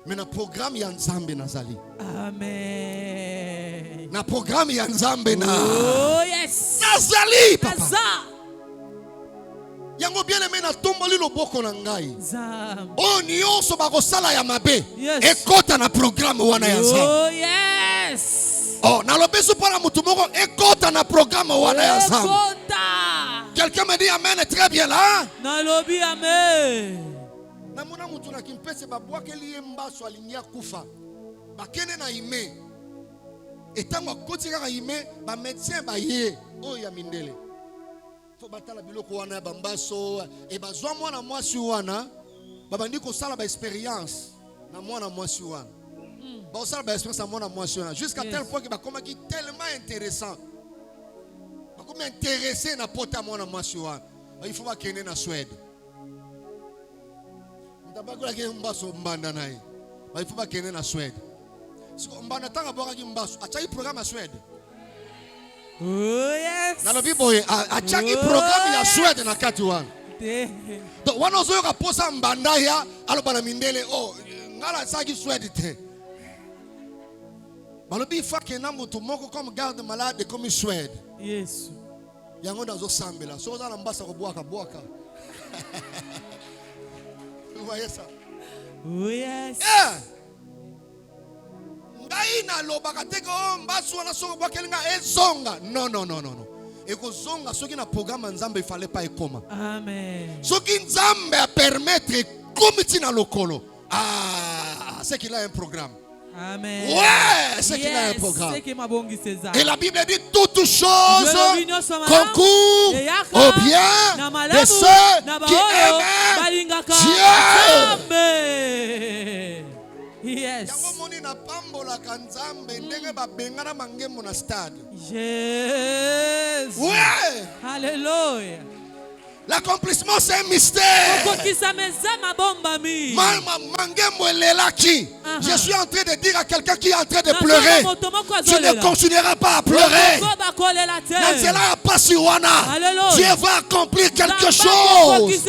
Mais na programme ya Nzambe nazali. Amen. Na programme ya Nzambe na. Oh yes. Nazali papa. Yango bien aimé na tomboli loboko na ngai. Oh nyonso bakosala ya mabe. Ekota na programme wana ya Nzambe. Oh yes. Oh na lobeso para mutu moko ekota na programme wana ya Nzambe. Quelqu'un me dit amen très bien là. Nalobi amen. Na mona mutu na kimpese babwa keli mbaso alinia kufa. Bakene na ime. Etango kotika ka ime ba médecin ba ye o ya mindele. Fo batala biloko wana ya bambaso e bazwa mwana mwasi wana babandi ko sala ba expérience na mwana mwasi wana. Ba sala ba expérience na mwana mwasi wana jusqu'à tel point que ba komaki tellement intéressant. Comme intéressé na pota mwana mwasi wana il faut bakene na Suède. Il faut pas qu'il y ait en Suède. Mbanda tanga boka ki mbasu. Achaki programme à Suède. Oh yes. Na lobi boye achaki programme ya Suède na kati wana. Donc wana ozo ka posa mbanda ya aloba na mindele oh ngala saki Suède te. Balobi il faut que na mutu moko comme garde malade comme Suède. Yes. Yango ndazo sambela. So za na mbasa ko boaka. Vous voyez ça? Oh yes. Yeah. Ngaina lobaka teko mbasu wana soko bwakelinga ezonga. Non. Eko zonga soki na programme nzambe il fallait pas ekoma. Amen. Soki nzambe a permettre komiti na lokolo. Ah, c'est qu'il a un programme. Amen. Ouais, c'est qu'il a un programme. Et la Bible dit toutes choses concourent au bien de ceux qui aiment Dieu. Yes. Yes. Ouais. Alléluia. L'accomplissement c'est un mystère. Je suis en train de dire à quelqu'un qui est en train de pleurer, tu ne continueras pas à pleurer. Dieu va accomplir quelque chose.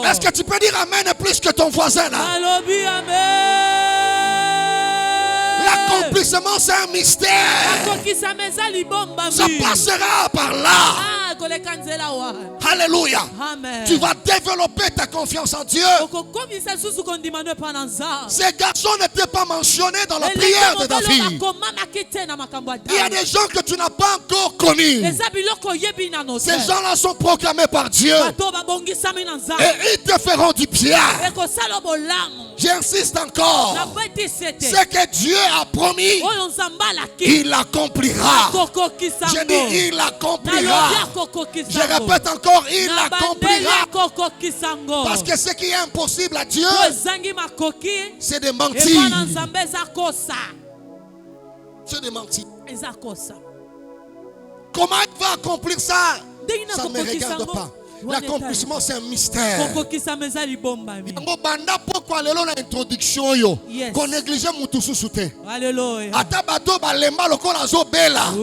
Est-ce que tu peux dire amen plus que ton voisin là? L'accomplissement c'est un mystère. Ça passera par là. Alléluia. Tu vas développer ta confiance en Dieu. Ces garçons n'étaient pas mentionnés dans la prière de David. Il y a des gens que tu n'as pas encore connus. Ces gens-là sont proclamés par Dieu. Et ils te feront du bien. J'insiste encore. Ce que Dieu a promis, il l'accomplira. Je dis, il l'accomplira. Je répète encore, il l'accomplira. Parce que ce qui est impossible à Dieu, c'est de mentir. C'est de mentir. Comment il va accomplir ça? Ça ne me regarde pas. L'accomplissement c'est un mystère. Pourquoi introduction yo qu'on néglige mutususu te. Ata bato balemba lokola zo bela.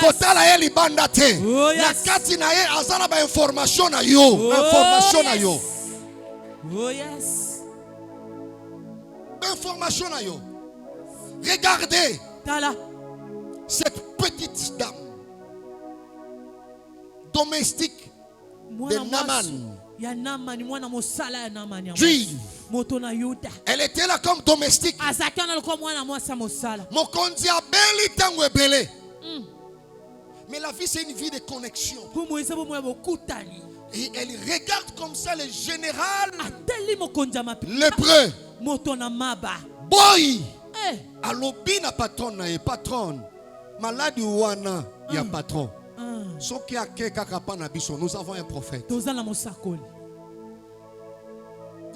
Kotala ye libanda te. Na kati na ye azala ba information na yo. Information na yo. Oh yes. Information na yo. Regardez cette petite dame domestique de Naaman, juive. Elle était là comme domestique. Mais la vie c'est une vie de connexion. Et elle regarde comme ça le général lépreux. Boy. Alobi na patron na e patron. Malade wana ya patron. Nous avons un prophète. Vous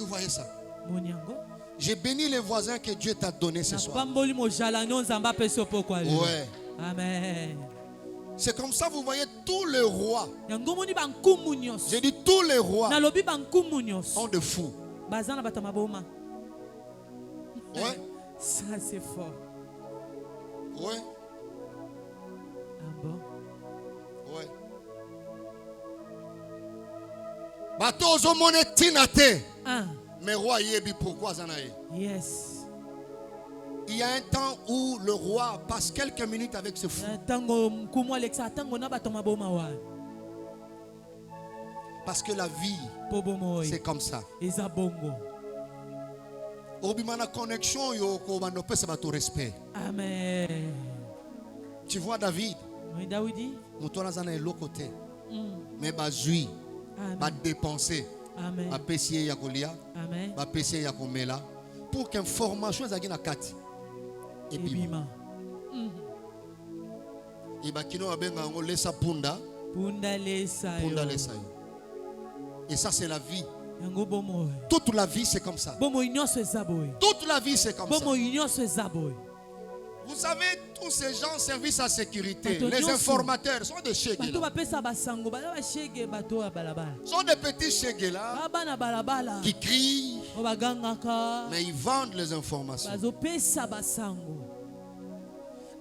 voyez ça? J'ai béni les voisins que Dieu t'a donné ce soir. Ouais. Amen. C'est comme ça vous voyez tous les rois. J'ai dit tous les rois ont de fous. Ouais. Ça c'est fort. Ouais. Ah bon? Ouais. Bato ozomone tinate. Mais roi yebi pourquoi zanaye? Yes. Il y a un temps où le roi passe quelques minutes avec ce fou. Parce que la vie, c'est comme ça. Obimana connexion yo ko banope se bato respect. Amen. Tu vois David? Oui, Daoudi. Mutona zana l'autre côté. Mais bazui, ba dépenser. Amen. Ba pesier ya kolia. Amen. Ba pesier ya komela pour qu'information ezaki na kati. Ebima. Iba kino abenga ngo lesa punda. Punda lesa yo. Punda lesa yo. Et ça c'est la vie. Toute la vie c'est comme ça. Toute la vie c'est comme ça. Vous savez, tous ces gens service à sécurité, les informateurs sont des chèques. Sont des petits chèques là qui crient, mais ils vendent les informations.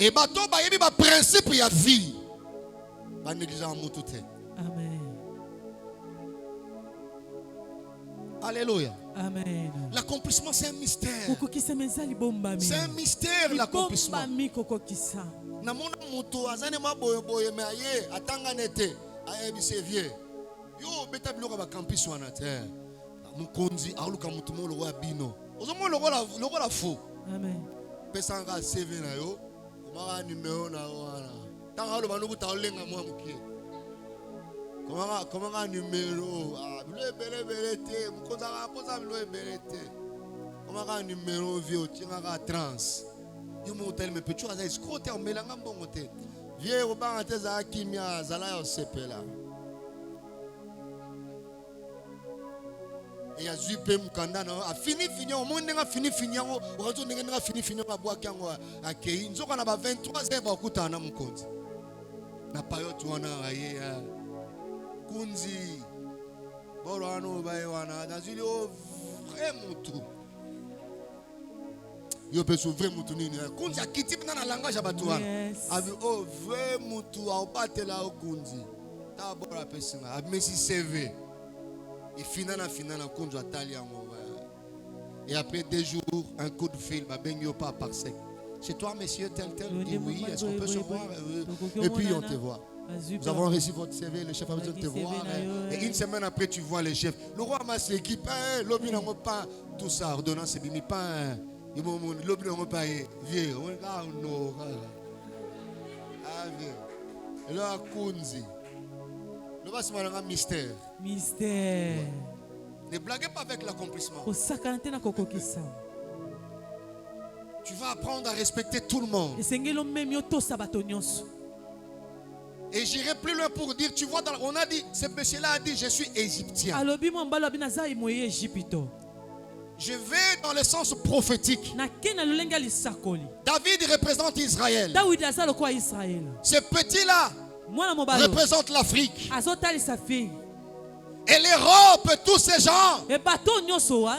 Et bateau ba yebi ba principe ya vie. Ba négligeant mutu te. Amen. Alléluia. Amen. L'accomplissement c'est un mystère. C'est un mystère l'accomplissement. Na mona mutu azane maboyo boyo me aye atanga nete aye bisevier. Yo beta biloko ba campus wana te. Mukonzi aluka mutu mo lo wa bino. Ozomo loko la fou. Amen. Pesa nga CV na yo. Comment numéro na wana. Tanga lo banuku ta olenga mwa mukie. Comment numéro le belete mukonza ka posa le belete. Comment numéro vieux tinga ka trans. Yo mo hotel me petu aza escroter melanga mbongo te. Vieux obanga te za kimia zala yo sepela. Et a zupe mukanda na a fini au monde nga fini yango ozo nga fini ba yango akei nzoka na ba 23h ba kutana mukonzi na payot wana aye kunzi boro ano ba wana nazili o vrai mutu yo pe so vrai mutu nini kunzi akiti na langage ya batu wana abi o vrai mutu a batela o kunzi ta bora pesinga abi mesi CV. Et finana konjo atali yango. Et après 2 jours, un coup de fil, ben pas par sec. C'est toi, monsieur, tel. Et oui, est-ce qu'on peut se voir? Et puis on te voit. Nous avons reçu votre CV, le chef a besoin de te voir. Et une semaine après, tu vois les chefs. Le roi m'a ses équipes, l'objet n'a pas tout ça, ordonnance, c'est bimi pas. L'objet n'a pas vieux. Et là, Kunzi. Le bas c'est un mystère. Mystère. Ne blaguez pas avec l'accomplissement. Tu vas apprendre à respecter tout le monde. Et j'irai plus loin pour dire, tu vois, on a dit, ce monsieur-là a dit, je suis égyptien. Je vais dans le sens prophétique. David représente Israël. Ce petit-là représente l'Afrique. Et l'Europe, tous ces gens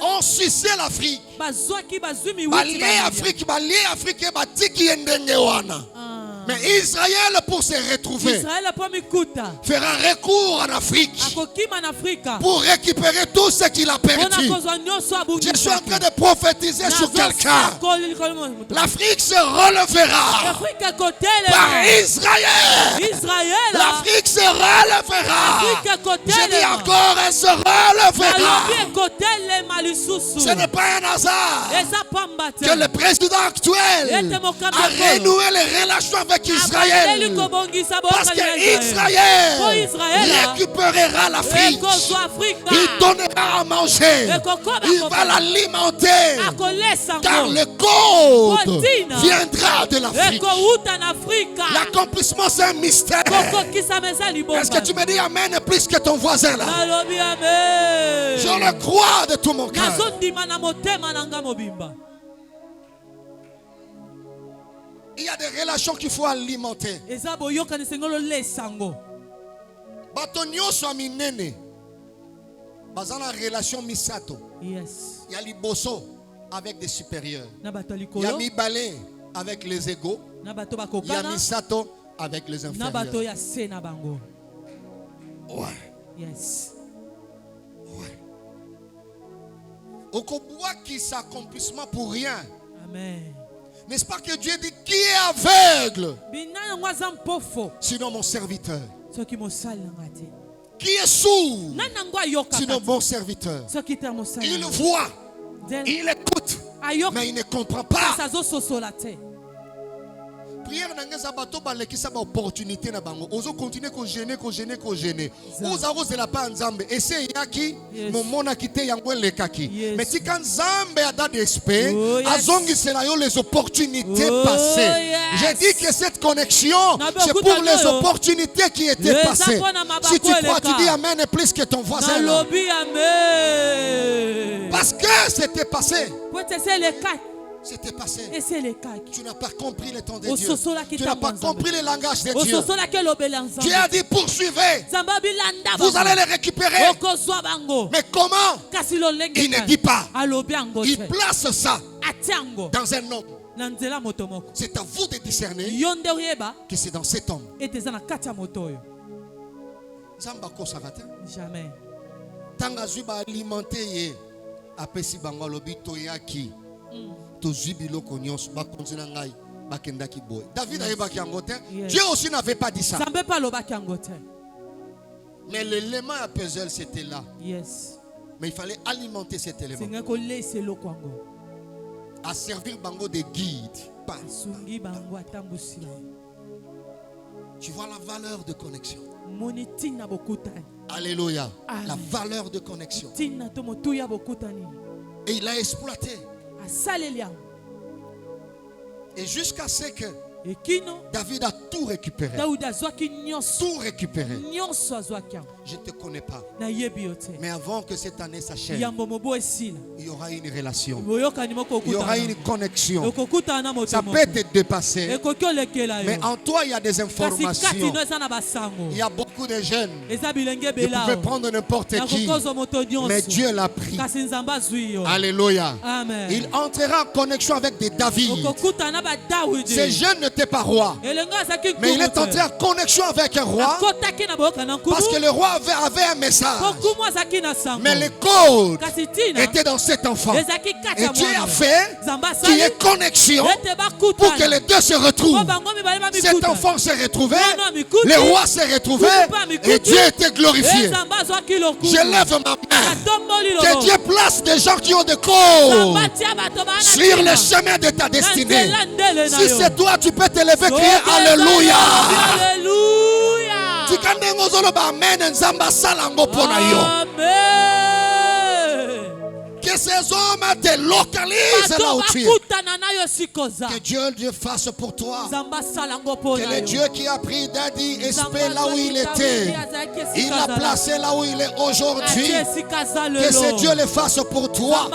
ont sucé l'Afrique. Mais Israël, pour se retrouver, fera recours en Afrique pour récupérer tout ce qu'il a perdu. Je suis en train de prophétiser sur quelqu'un. L'Afrique se relèvera par Israël. L'Afrique se relèvera. Je dis encore, elle se relèvera. Ce n'est pas un hasard que le président actuel a renoué les relations avec Israël. Parce que Israël récupérera l'Afrique. Il donnera à manger. Il va l'alimenter. Car le code viendra de l'Afrique. L'accomplissement, c'est un mystère. Est-ce que tu me dis amen plus que ton voisin là? Je le crois de tout mon cœur. Il y a des relations qu'il faut alimenter. Batonio soit minene. Bazana relation misato. Yes. Il y a liboso avec des supérieurs. Il y a mibale avec les égaux. Il y a misato avec les inférieurs. Ouais. Yes. Ouais. Okoboua qui s'accomplissement pour rien. Amen. N'est-ce pas que Dieu dit qui est aveugle? Sinon mon serviteur. Qui est sourd? Sinon mon serviteur. Il voit, il écoute, mais il ne comprend pas. Prière n'engage bateau balekisa ba opportunité na bango. Ozo continuer ko gêner. Oza rose la pa nzambe. Essaye yaki momona kite yango lekaki. Mais si quand nzambe a da d'esprit, azongi sela yo les opportunités passées. J'ai dit que cette connexion c'est pour les opportunités qui étaient passées. Si tu crois, tu dis amen plus que ton voisin. Parce que c'était passé. C'était passé. Et c'est le cas. Tu n'as pas compris le temps de Au Dieu. sosola qui Tu n'as pas t'a compris le langage de Au Dieu. sosola que l'obélanza. Dieu a dit poursuivez. Zamba bilanda Vous bango. allez les récupérer. Okozwa bango. Mais comment? Kasi lo lenge Il ne kani. dit pas. Alobi ango Il te. place ça Atiango. dans un homme. Na nzela moto moko. C'est à vous de discerner Yonde oyeba. que c'est dans cet homme. Et teza na kati ya moto oyo. Zamba ko savate. Jamais. Tanga zuba alimenter ye. Apesi bango lobi toyaki. To zubilo konyos ba konzina ngai ba kendaki boy. David ayeba ki angote. Yes. Dieu aussi n'avait pas dit ça. Zambe pa lobaki yango te. Mais l'élément à puzzle c'était là. Yes. Mais il fallait alimenter cet élément. Singa ko lese loko yango. À servir bango de guide. Pas. Sungi bango atambusi ba. Tu vois la valeur de connexion. Moni tina bokuta. Alléluia. Amen. La valeur de connexion. Tina to motuya bokutani. Et il a exploité. Asaleli yango. Et jusqu'à ce que Ekino. David a tout récupéré. Daudi azwaki nyonso. Tout récupéré. Nyonso azwaki yango. Je ne te connais pas. Na yebi yo te. Mais avant que cette année s'achève, Yambo mobo esila. il y aura une relation. Boyokani moko Il y aura okutana. une connexion. Okokutana na moto Ça moko. peut te dépasser. Ekoki olekela yo. Mais en toi, il y a des Kasi kati informations. no eza na basango. Il y a beaucoup de jeunes. Eza bilenge Ils belao. pouvaient prendre n'importe qui. Nakokozo moto nyonso. Mais Dieu l'a pris. Kasi nzambe azwi yo. Alléluia. Amen. Il entrera en connexion avec des David. Okokutana ba Dawidi. Ces jeunes n'étaient pas rois. Elengo azaki Mais il est kumu te. entré en connexion avec un roi. Akotaki na boyoka na nkumu. Parce que le roi avait un message. Kokumu azaki na sango. Mais le code Kasi tina. était dans cet enfant. Ezaki kati Et ya Dieu a mwana. fait Nzambe qu'il y asali. ait connexion Ete bakutana. pour que les deux se retrouvent. Po bango mibale ba Cet mikuta. enfant s'est retrouvé, Mwana mikuti. le roi s'est retrouvé et Dieu était glorifié. Nzambe azwaki lokumu. Je lève ma main. Atomboli Que lobo. Dieu place des gens qui ont des causes Nzambe atia bato bana sur tina. le chemin de ta destinée. Na nzela ndele na Si yo. c'est toi, tu peux te lever et crier Soki Alléluia. Alléluia. Tikande ngozoloba amen nzamba salango pona yo. Amen. Que ces hommes te localisent là Bato où tu es. bakutana na yo sikoza. Que Dieu fasse pour toi. Nzambe asalango Que pona le yo. Dieu qui a pris Daddy Nzambe Espé là où il était, il l'a placé là où il est aujourd'hui. Que ce Dieu le fasse pour toi.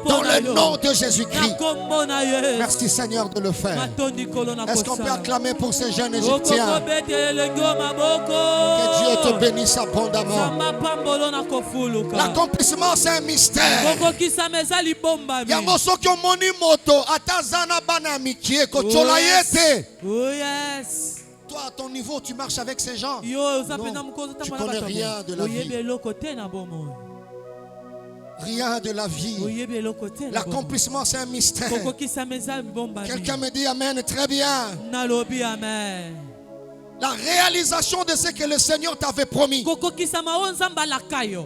Dans le nom de Jésus-Christ. Merci Seigneur de le faire. Est-ce qu'on peut acclamer pour ces jeunes Égyptiens? Que Dieu te bénisse abondamment. L'accomplissement c'est un mystère. Yango soki omoni moto atazana bana mikie kochola yete. Oh yes. Toi à ton niveau tu marches avec ces gens. Yo uzapenda mkozo tu tamala connais bato. rien de la vie. Oyebe eloko te na bomo. Rien de la vie. Oyebe eloko te na bomo. L'accomplissement c'est un mystère. Kokokisa meza bomba. Quelqu'un me dit amen, très bien. Nalobi amen. La réalisation de ce que le Seigneur t'avait promis. Kokokisa ma nzamba lakayo.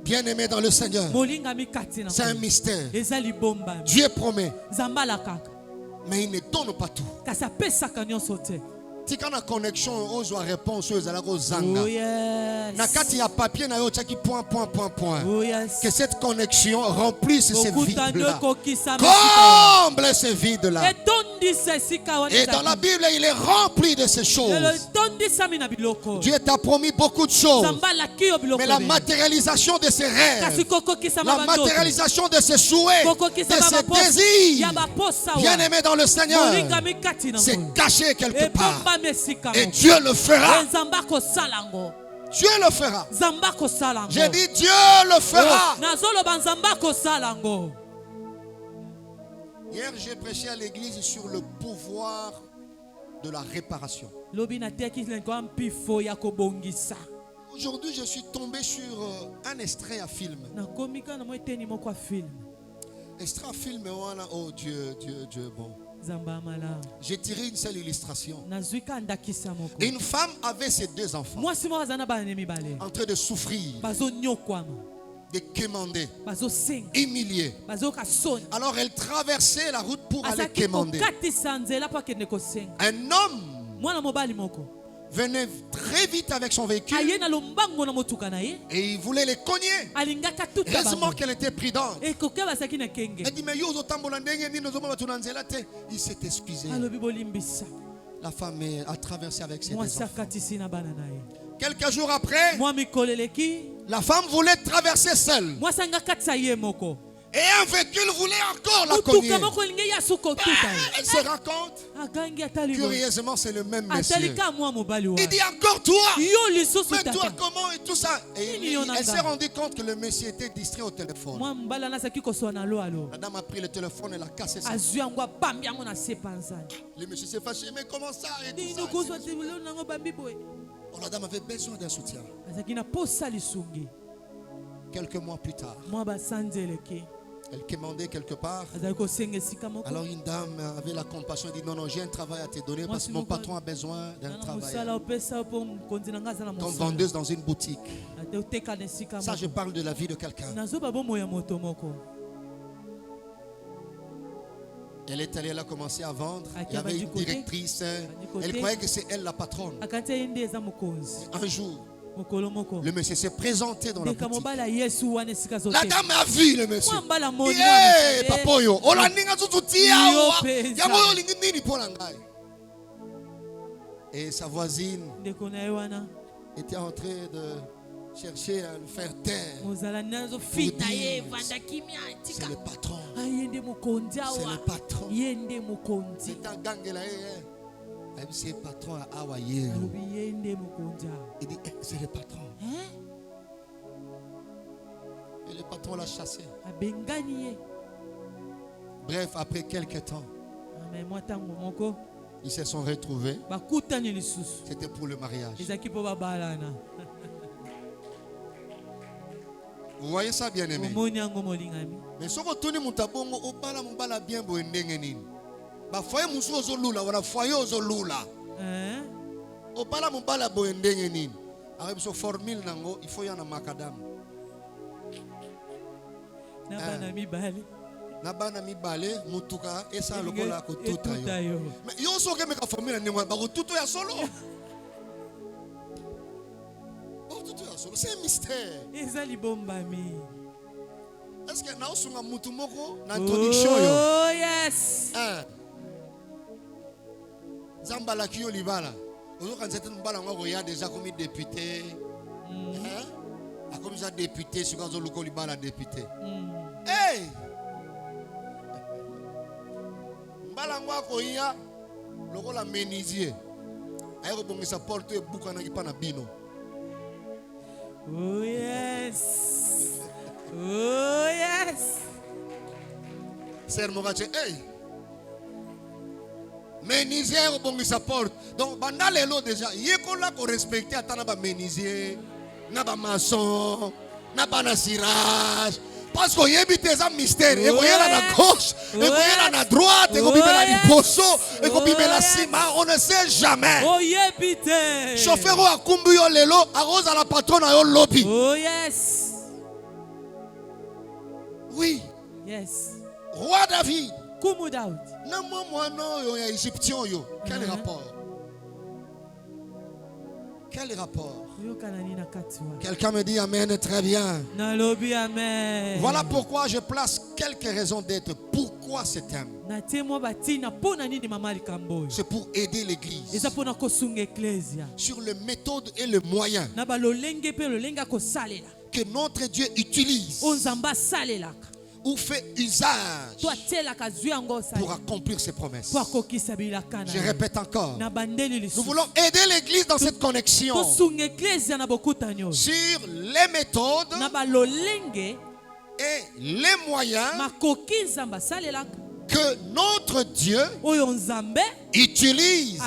Bien-aimé dans le Seigneur. Molinga mikati na. C'est un mystère. Ezali bomba. Dieu promet. Nzamba lakaka. Mais il ne donne pas tout. Kasa pesa nyonso te. Si quand la connexion aux réponses aux alagos zanga. Oh yes. Na kati ya papier na yo tchaki point. Oh yes. Que cette connexion remplisse ces vides-là. Comble ces vides-là. Et dans la Bible, il est rempli de ces choses. Dieu t'a promis beaucoup de choses. Mais la matérialisation de ses rêves, la matérialisation de ses souhaits, de ses désirs, bien aimé dans le Seigneur, c'est caché quelque part. Et Dieu le fera. Dieu le fera. J'ai dit Dieu le fera. Hier, j'ai prêché à l'église sur le pouvoir de la réparation. Aujourd'hui, je suis tombé sur un extrait à film. Extrait à film, oh Dieu, bon. J'ai tiré une seule illustration. Une femme avait ses deux enfants en train de souffrir, de quémander, humilier. Alors elle traversait la route pour aller quémander. Un homme venait très vite avec son véhicule et il voulait les cogner. Heureusement qu'elle était prudente. Elle dit mais il s'est excusé. La femme a traversé avec ses deux enfants. Quelques jours après, la femme voulait traverser seule. Et un véhicule voulait encore la cogner. Elle se rend compte. Curieusement, c'est le même monsieur. Il dit encore toi. Mais toi, comment et tout ça. Et elle s'est rendue compte que le monsieur était distrait au téléphone. La dame a pris le téléphone et l'a cassé ça. Le monsieur s'est fâché. Mais comment ça et tout ça. La dame avait besoin d'un soutien. Quelques mois plus tard, elle commandait quelque part. Alors une dame avait la compassion et dit non, j'ai un travail à te donner parce que mon patron a besoin d'un travail. Comme vendeuse dans une boutique. Ça, je parle de la vie de quelqu'un. Elle est allée, elle a commencé à vendre. Il y avait une directrice. Elle croyait que c'est elle la patronne. Un jour, le monsieur s'est présenté dans la boutique. La dame a vu le monsieur. Et sa voisine était en train de chercher à le faire taire. C'est le patron. C'est le patron. C'est un gang là. C'est le patron à Hawaii. Il dit c'est le patron. Et le patron l'a chassé. Bref, après quelques temps, ils se sont retrouvés. C'était pour le mariage. Vous voyez ça, bien aimé? Mais si vous tournez mon tabongo, vous parlez bien pour une foyer musu ozolula wala foyer ozolula opala mobala boye ndenge nini avec so formule nango il faut yana makadam na bana mibale mutuka esa lokola ko tuta yo mais yo soke meka formule ndenge ba ko tuto ya solo c'est un mystère. Est-ce que na osunga mutu moko na introduction yo? Oh yes. Zambala Kyo Libala. Aujourd'hui, quand mbala ngoko ya déjà comme député. A comme ça député sur quand Loko Libala député. Hey! Mbala ngoko ya loko la menuisier. Ayo bongisa porte buka na kipa na bino. Oh yes. Oh yes. Sœur Mogache, hey! Menuisier au bon sa porte. Donc pendant les lots déjà, il y a qu'on l'a respecté à tanaba menuisier, naba maçon, naba nasirage. Parce qu'on y a des mystères. Et qu'on y a la gauche, et qu'on y a la droite, et qu'on y a la poisson, et qu'on y a la cima. On ne sait jamais. Chauffeur à Kumbuyo Lelo, à Rose à la patronne à lobby. Oh yes. Oui. Yes. Roi David. Kumu Daoud. Quel rapport? Quel rapport? Quelqu'un me dit Amen, très bien. Voilà pourquoi je place quelques raisons d'être. Pourquoi ce thème? C'est pour aider l'église sur les méthodes et les moyens que notre Dieu utilise ou fait usage pour accomplir ses promesses. Je répète encore. Nous voulons aider l'église dans cette connexion sur les méthodes et les moyens que notre Dieu utilise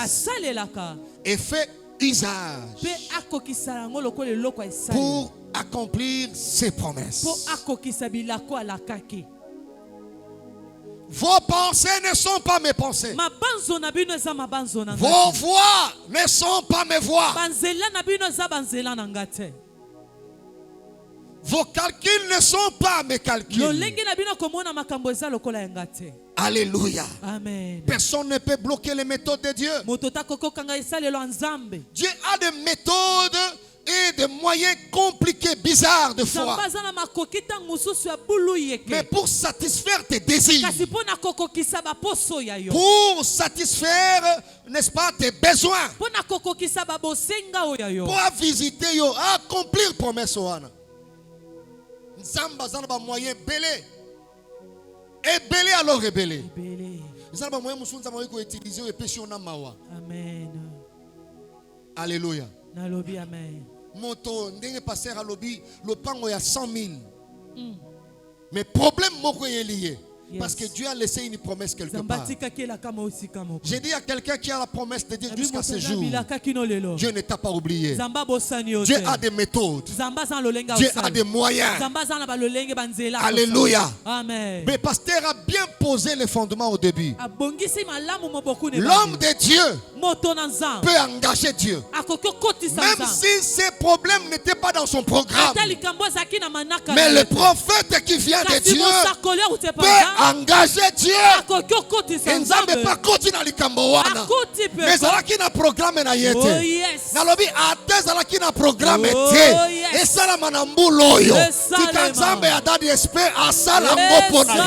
et fait usage pour accomplir ses promesses. Vos pensées ne sont pas mes pensées. Vos voix ne sont pas mes voix. Vos calculs ne sont pas mes calculs. Alléluia. Amen. Personne ne peut bloquer les méthodes de Dieu. Dieu a des méthodes et des moyens compliqués, bizarres de foi. Mais pour satisfaire tes désirs, pour satisfaire, n'est-ce pas, tes besoins, pour visiter, accomplir promesse. Nzamba zana ba moyen belé. Ébélé alors ébélé. Ébélé. Amen. Alléluia. Nalobi amen. Moto ndenge pasteur alobi lopango ya 100 000. Mais problème moko est lié. Yes. Parce que Dieu a laissé une promesse quelque part. J'ai dit à quelqu'un qui a la promesse de dire jusqu'à ce jour, Dieu ne t'a pas oublié. Dieu a des méthodes. Dieu a des moyens. Alléluia. Amen. Mais pasteur a bien posé les fondements au début. L'homme de Dieu peut engager Dieu. Même si ces problèmes n'étaient pas dans son programme. Mais le prophète qui vient de Dieu peut engager Dieu. Et nous n'avons pas continué à l'Ikamboana. Mais ça qui n'a programme na yete. Nalobi ate ça qui n'a programme te. Et ça la manambu loyo. Si kanzambe a dadi esprit à salango pona yo.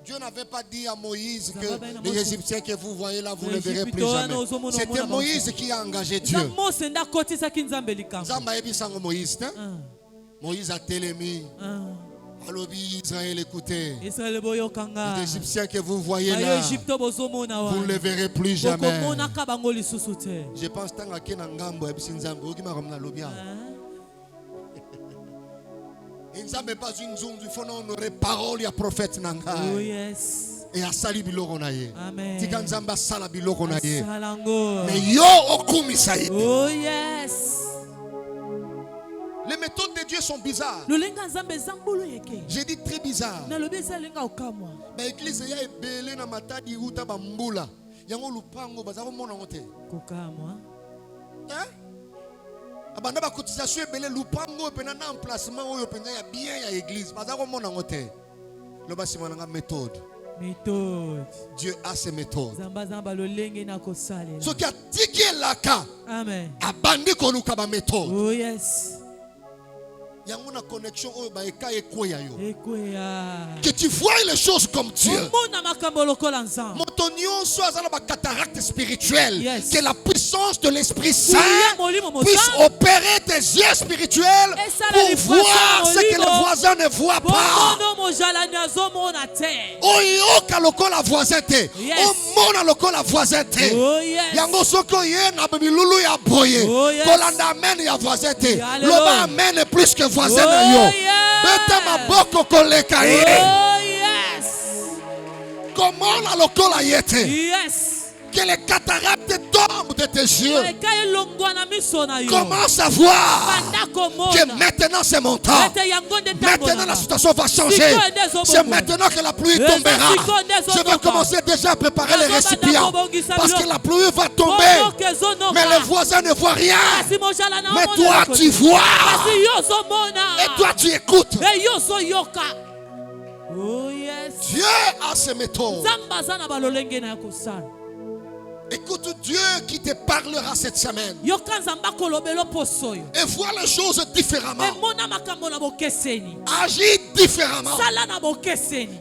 Dieu n'avait pas dit à Moïse que les Égyptiens que vous voyez là, vous ne les verrez plus jamais. C'était Moïse qui a engagé Dieu. Moïse a télémi. Alobi Israël, écoutez. Les Égyptiens que vous voyez là, vous ne les verrez plus jamais. Je pense que il ne pas une zone du fond, on aurait parole à prophète Nanga. Oh yes. Et à sali biloko na ye. Amen. Tikanzamba sala biloko na ye. Salango. Mais yo okumisa ye. Oh yes. Les méthodes de Dieu sont bizarres. J'ai dit très bizarre. Mais l'église ya ebele na matadi uta bambula. Yango lupango bazako mona ngote. Kokamwa. Hein? Abanda ba cotisation ebele lupango pena na emplacement oyo pena ya bien ya église. Bazako mona ngote. Le basima nga méthode. Méthode. Dieu a ses méthodes. Ce qui a tiqué la cas. Amen. Abandi koluka ba méthode. Oh yes. Il y a une connexion au baïka et koya yo. Que tu vois les choses comme Dieu. Montonio soit dans la cataracte spirituelle. Yes. Que la puissance de l'Esprit Saint puisse opérer tes yeux spirituels pour voir ce que les voisins ne voient pas. Oyoka lokola voisin te. Omona lokola voisin te. Yango soko ye na bilulu ya boye. Kolanda amen ya voisin te. Loba amen plus que voisin na yo. Beta maboko koleka ye. Comment la lokola yete? Yes. Que les cataractes tombent de tes yeux. Comment savoir que maintenant c'est mon temps? Maintenant la situation va changer. C'est maintenant que la pluie tombera. Je vais commencer déjà à préparer les récipients. Parce que la pluie va tomber. Mais les voisins ne voient rien. Mais toi tu vois. Et toi tu écoutes. Oh yes. Dieu a ses méthodes. Écoute Dieu qui te parlera cette semaine. Et vois les choses différemment. Agis différemment.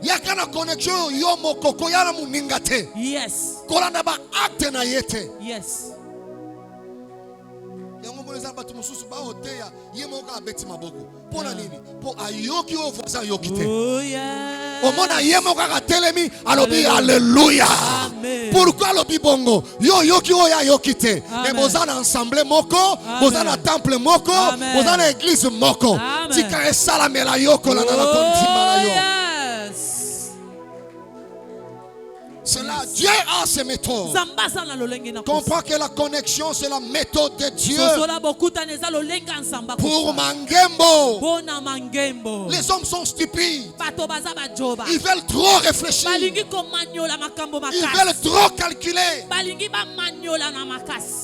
Il y a une connexion. Yes. Yes. Oh yeah. Alléluia. Pourquoi le bibongo? Yo yoki oya yokite. Mais vous en ensemble moko, vous en a temple moko, vous en a église moko. Tika esala mela yoko la na kontima yo. Cela, Dieu a ses méthodes. Comprends que la connexion, c'est la méthode de Dieu. Pour Mangembo. Les hommes sont stupides. Ils veulent trop réfléchir. Ils veulent trop calculer.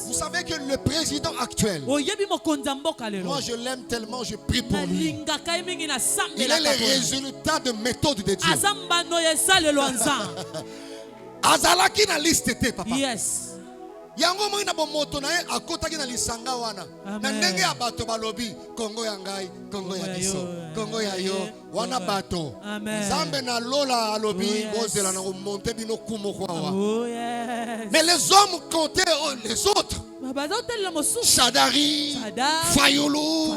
Vous savez que le président actuel, moi je l'aime tellement, je prie pour lui. Il est le résultat de méthode de Dieu. Azalaki na liste te papa. Yes. Yango mo ina bomoto na ye akotaki na lisanga wana. Na ndenge ya bato balobi Kongo ya ngai, Kongo ya biso, Kongo ya yo, wana bato. Zambe na lola alobi bozela na monter bino kumo kwa wa. Oh yes. Mais les hommes comptaient les autres. Shadari, Fayoulou.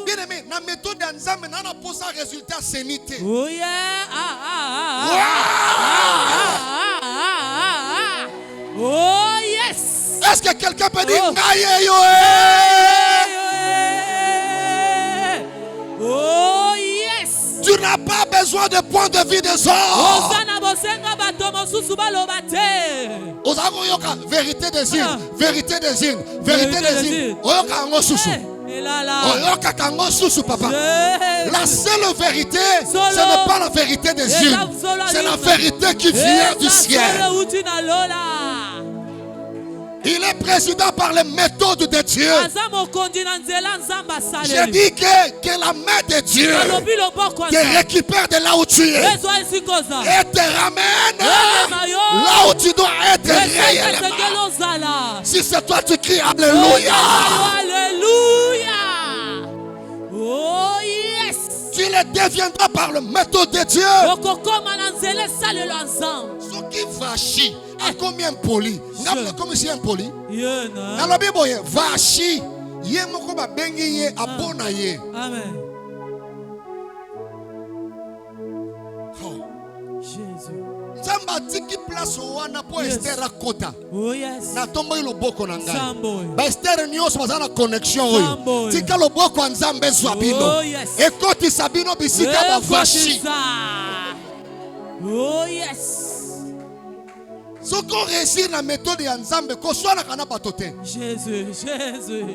Bien aimé, na méthode ya nzambe nana posa résultat sénité. Oh yeah. Oh yes. Est-ce que quelqu'un peut dire ngaye yo? Oh yes. Tu n'as pas besoin de point de vue des autres. Ozagoyoka vérité des îles, vérité des îles, vérité des îles. Oyoka ngo susu. Oyoka kango susu papa. La seule vérité, ce n'est pas la vérité des îles, c'est la vérité qui vient du ciel. Il est président par les méthodes de Dieu. J'ai dit que la main de Dieu te récupère de là où tu es et te ramène là où tu dois être réellement. Si c'est toi, tu cries Alléluia. Alléluia. Oh yes. Tu le deviendras par le méthode de Dieu. Ce qui va chier. À combien poli? Comme si impoli. Dans la Bible, va chier. Yemoko ba bengi ye abona ye. Amen. Jésus. Nzamba tiki place wana po Esther akota. Oh yes. Na tombo ilo boko na ngai. Ba Esther nyonso bazana connexion oyo. Tika loboko nzambe zwabino. Ekoti sabino bisika ba vachi. Oh yes. Ce qu'on réussit la méthode ya nzambe ko swana kana batote. Jésus, Jésus.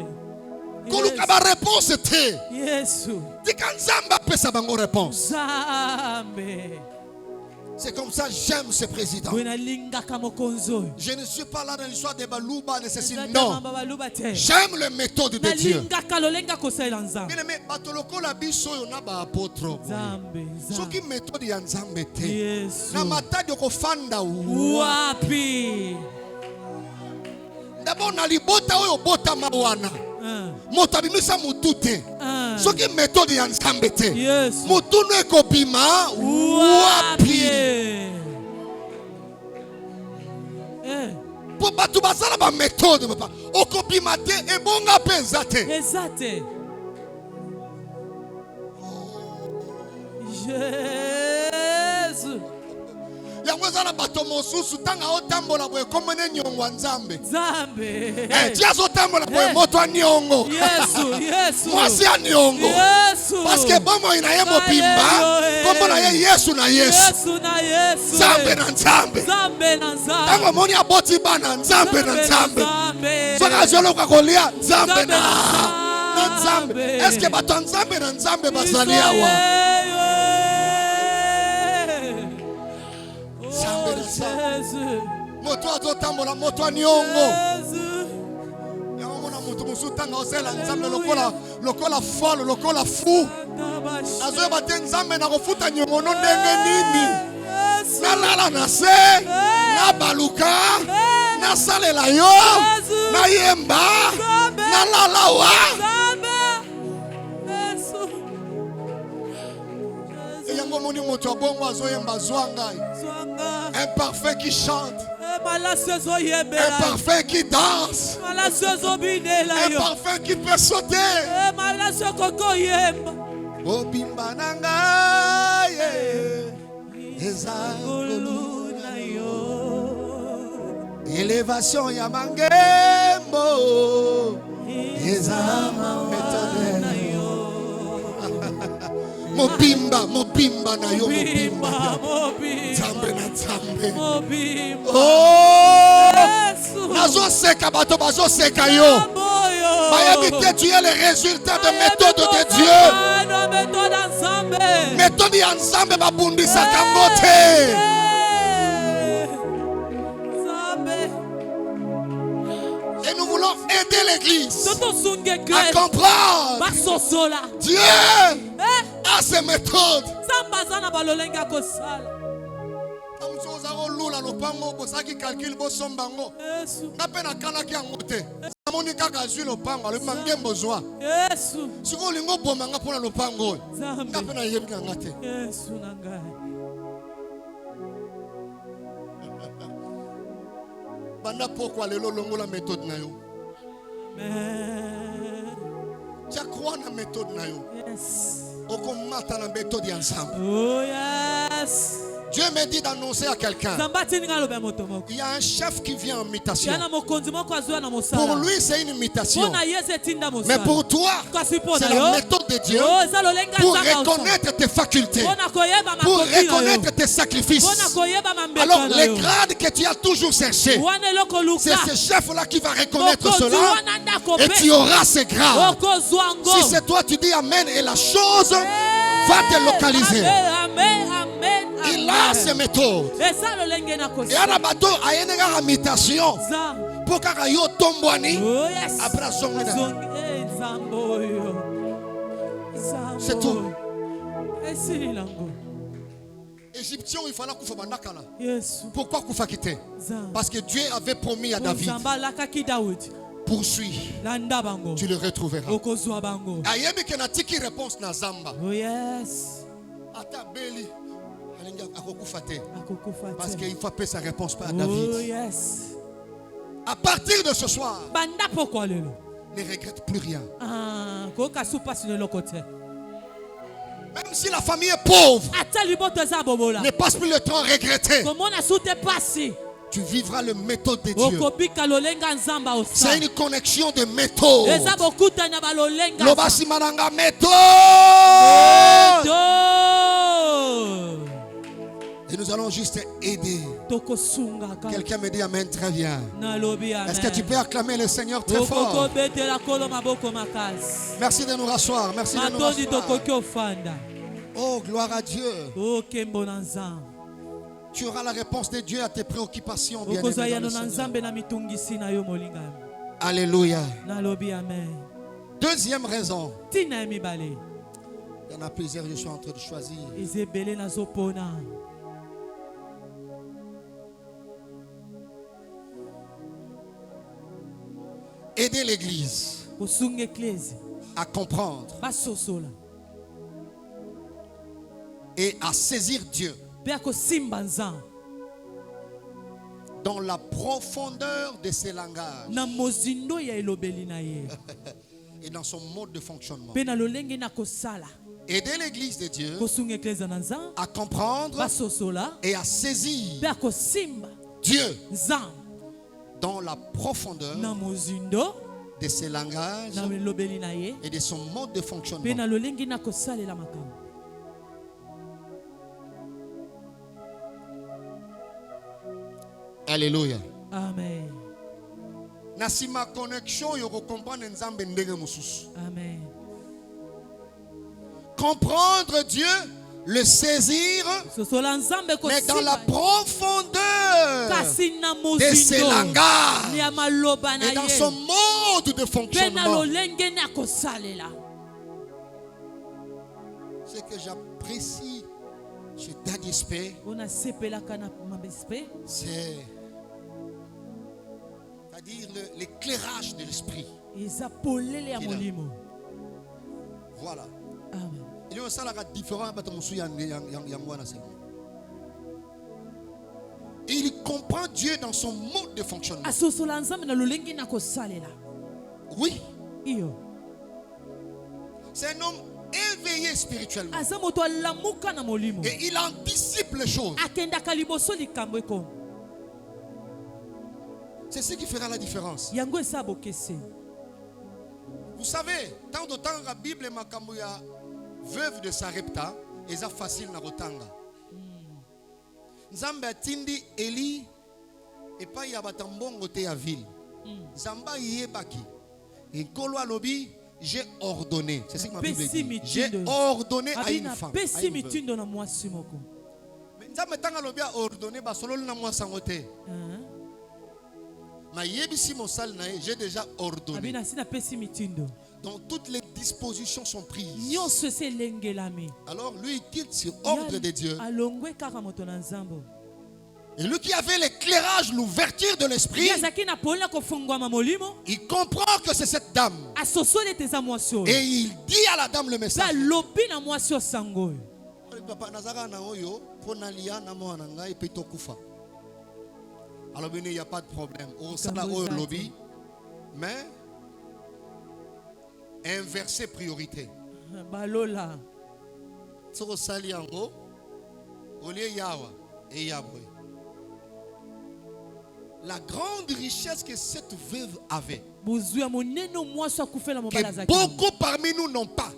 Koluka ba réponse te. Yesu. Tika nzamba pesa bango réponse. Zambe. C'est comme ça j'aime ce président. Je ne suis pas là dans l'histoire des balouba de ceci. Non. J'aime les méthodes de Dieu. Mais batoloko la biso yo na ba apôtre. Ce qui méthode ya nzambe te. Na matadi ko fanda wapi. D'abord na libota oyo bota mawana. Moto abimisa mutu te. Soki méthode ya nzambe te. Mutu no ekobima wapi. Po batu basala ba méthode papa. Okobima te ebonga penza te. Exacte. Jésus. Yango zala bato mosusu tanga otambola boye komene nyongo nzambe. Nzambe. Tiazo tambola boye moto anyongo. Yesu, Yesu. Mwasi anyongo. Yesu. Parce que bomo ina ye mobimba, komo na ye Yesu na Yesu. Yesu na Yesu. Nzambe na nzambe. Nzambe na nzambe. Tango moni aboti bana nzambe na nzambe. Soka zolo kwa kolia nzambe na nzambe. Est-ce que bato nzambe na nzambe bazali awa? Moto azotambola moto anyongo. Yango mona moto musutanga osela nzambe lokola folle lokola fou. Azoya bate nzambe na kofuta nyongo no ndenge nini. Na lala na se, na baluka, na salela yo, na yemba, na lala wa. Yango moni moto abongo azoyemba zwanga. Un parfait qui chante. Un parfait qui danse. Un parfait qui peut sauter. Obimba nanga élévation ya mangembo Mobimba na yo mobimba Zambe na zambe Oh Nazo seka bato bazo seka yo Bayabite tu es le résultat de méthode de Dieu Méthode ya nzambe babundisa kangote Et nous voulons aider l'église à comprendre Dieu a ses méthodes. Banda pourquoi lelo longo la méthode na yo. Tu as croire dans la méthode na yo. Yes. Okomata na méthode ensemble. Oh yes. Dieu me dit d'annoncer à quelqu'un. Il y a un chef qui vient en mutation. Pour lui, c'est une mutation. Mais pour toi, c'est la méthode de Dieu pour reconnaître tes facultés, pour reconnaître tes sacrifices. Alors, les grades que tu as toujours cherchés, c'est ce chef-là qui va reconnaître cela et tu auras ces grades. Si c'est toi, tu dis Amen et la chose va te localiser. Il a ses méthodes. Et à la bateau, il y a une imitation. Pour que yo tombouani. Après c'est tout. Égyptien, il fallait qu'on fasse. Pourquoi qu'on fasse quitter? Parce que Dieu avait promis à David. Poursuis. Tu le retrouveras. Ayebi que na tiki réponse na zamba. Oh yes. Ata beli. Parce qu'il faut appeler sa réponse par David. Oh yes. À partir de ce soir, ne regrette plus rien. Même si la famille est pauvre, ne passe plus le temps à regretter. Tu vivras le méthode de Dieu. C'est une connexion de méthode. Lobasi mananga méthode. Et nous allons juste aider. Quelqu'un me dit Amen, très bien. Est-ce que tu peux acclamer le Seigneur très fort? Merci de nous rasseoir. Merci de nous rasseoir. Oh, gloire à Dieu. Tu auras la réponse de Dieu à tes préoccupations. Alléluia. Deuxième raison. Il y en a plusieurs, je suis en train de choisir. Aider l'église à comprendre et à saisir Dieu dans la profondeur de ses langages et dans son mode de fonctionnement. Aider l'église de Dieu à comprendre et à saisir Dieu dans la profondeur de ses langages et de son mode de fonctionnement. Alléluia. Amen. Nasima connexion yo comprendre nzambe ndenge mususu. Amen. Comprendre Dieu, le saisir, mais dans la profondeur de ses langages et dans son mode de fonctionnement. Ce que j'apprécie chez Daddy Spé, c'est-à-dire l'éclairage de l'esprit. Voilà. Amen. Il y a un salaire différent. Il comprend Dieu dans son mode de fonctionnement. Oui. C'est un homme éveillé spirituellement. Et il anticipe les choses. C'est ce qui fera la différence. Vous savez, tant de temps la Bible makambuya veuve de Sarepta, et ça facile na rotanga. Nzambe atindi Eli et pas yabatambongo te ya ville. Zamba yebaki. Et kolo alobi, j'ai ordonné. C'est ce que ma Bible dit. J'ai ordonné à une femme. Mais nzambe tanga lobi a ordonné ba solo na moi sangote. J'ai déjà ordonné. Donc toutes les dispositions sont prises. Alors lui il quitte sur ordre de Dieu. Et lui qui avait l'éclairage, l'ouverture de l'esprit, il comprend que c'est cette dame. Et il dit à la dame le message. Alors il n'y a pas de problème. On s'en a au lobby, mais Inverser priorité. balola Soko sali yango, olie yawa et yabwe. La grande richesse que cette veuve avait, que beaucoup parmi nous n'ont pas,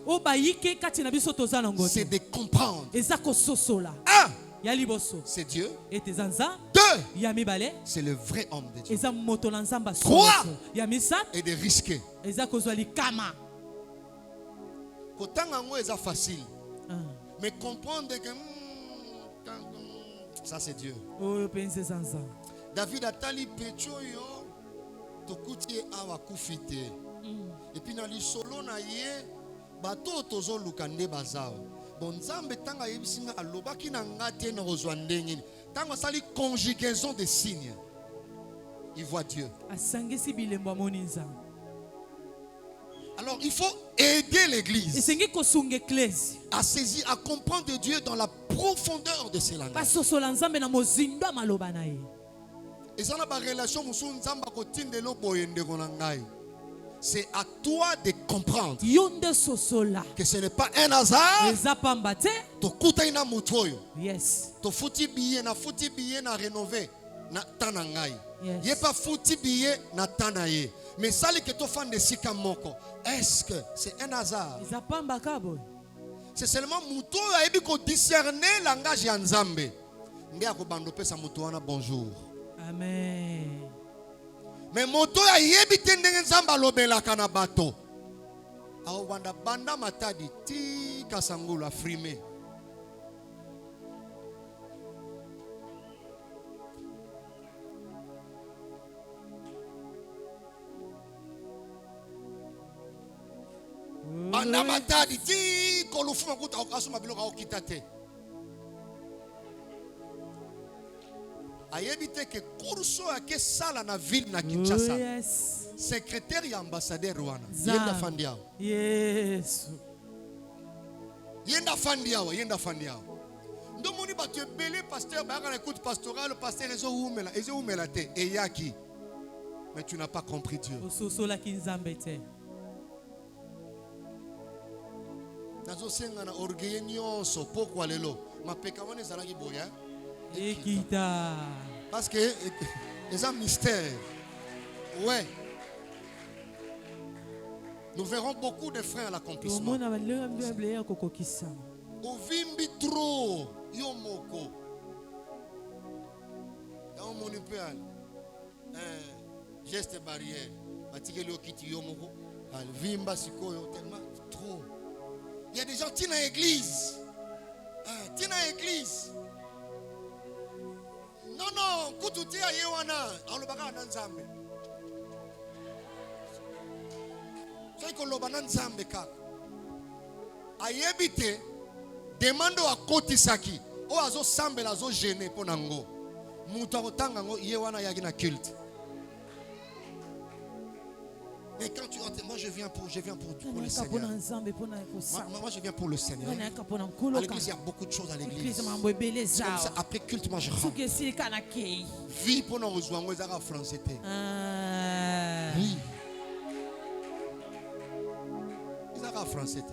c'est de comprendre. Un, c'est Dieu. Deux, c'est le vrai homme de Dieu. Trois, et de risquer. Kotangango est facile. Mais comprendre que ça c'est Dieu. David a tali pechoyo tokuti awa kufite. Et puis na li solo na ye bato tozo lukande bazao. Bonzambe tanga yebisinga alobaki na ngate na ozwa ndenge. Tanga sali conjugaison de signes. Il voit Dieu. Alors il faut aider l'église à saisir, à comprendre Dieu dans la profondeur de ses langages. C'est à toi de comprendre que ce n'est pas un hasard. Yes. To futi biye na rénové na tanangai. Ye pas futi biye na tanaye. Mais sali que to fan de sika moko. Est-ce que c'est un hasard? C'est seulement muto a ebi ko discerner langage ya Nzambe. Ngia ko bando pesa muto wana bonjour. Amen. Mais moto ya yebi tendenge Nzamba lobela kana bato. Aho banda matadi ti kasangula frime. Banda matadi ti kolufuma kuta okasuma biloka okitate. Ayebite que kurso ake sala na ville na Kinshasa. Oh, yes. Secrétaire et ambassadeur Rwanda. Yenda fandiao. Yes. Yenda fandiao. Ndo moni batu ebele pasteur ba kana écoute pastoral pasteur ezo umela te eyaki. Mais tu n'as pas compris Dieu. Ososola kinzambete. Nazo senga na orgueil nyonso pourquoi lelo mapeka wana ezalaki boya. Ekita. Parce que les un mystère. Ouais. Nous verrons beaucoup de frères à l'accomplissement. Ovimbi trop yomoko. Dans mon épéal. Geste barrière. Batikeli okiti yomoko. Vimba sikoyo tellement trop. Il y a des gens qui dans l'église. Non, kututi ya yewana alobaka na Nzambe. Sai ko loba na Nzambe kaka. Ayebite demando akotisaki o azo sambela azo gêner ponango. Mutu akotanga ngo yewana yaki na culte. Mais quand tu entends, moi je viens pour le Seigneur. Moi je viens pour le Seigneur. À l'église, il y a beaucoup de choses à l'église. Comme ça, après culte, moi je rentre. Vie pour nous rejoindre, nous avons français. Oui. Ils ont français.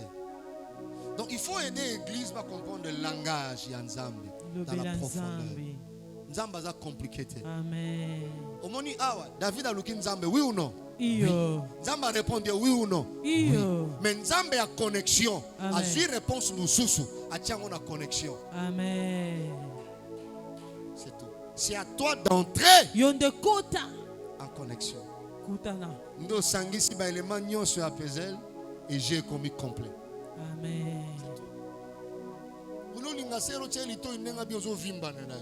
Donc il faut aider l'église à comprendre le langage de Nzambe dans la profondeur. Nzambe est compliqué. Amen. Au moment où David a lu Nzambe, oui ou non? Oui. Nzambe a répondu oui ou non? Oui. Mais Nzambe a connexion. A eu réponse nous sous. A tient on a connexion. Amen. C'est tout. C'est à toi d'entrer en connexion. Nous sangisi ba élément nyon sur apezel et j'ai commis complet. Amen. Ulo linga sero tcheli to inenga biozo vimba na.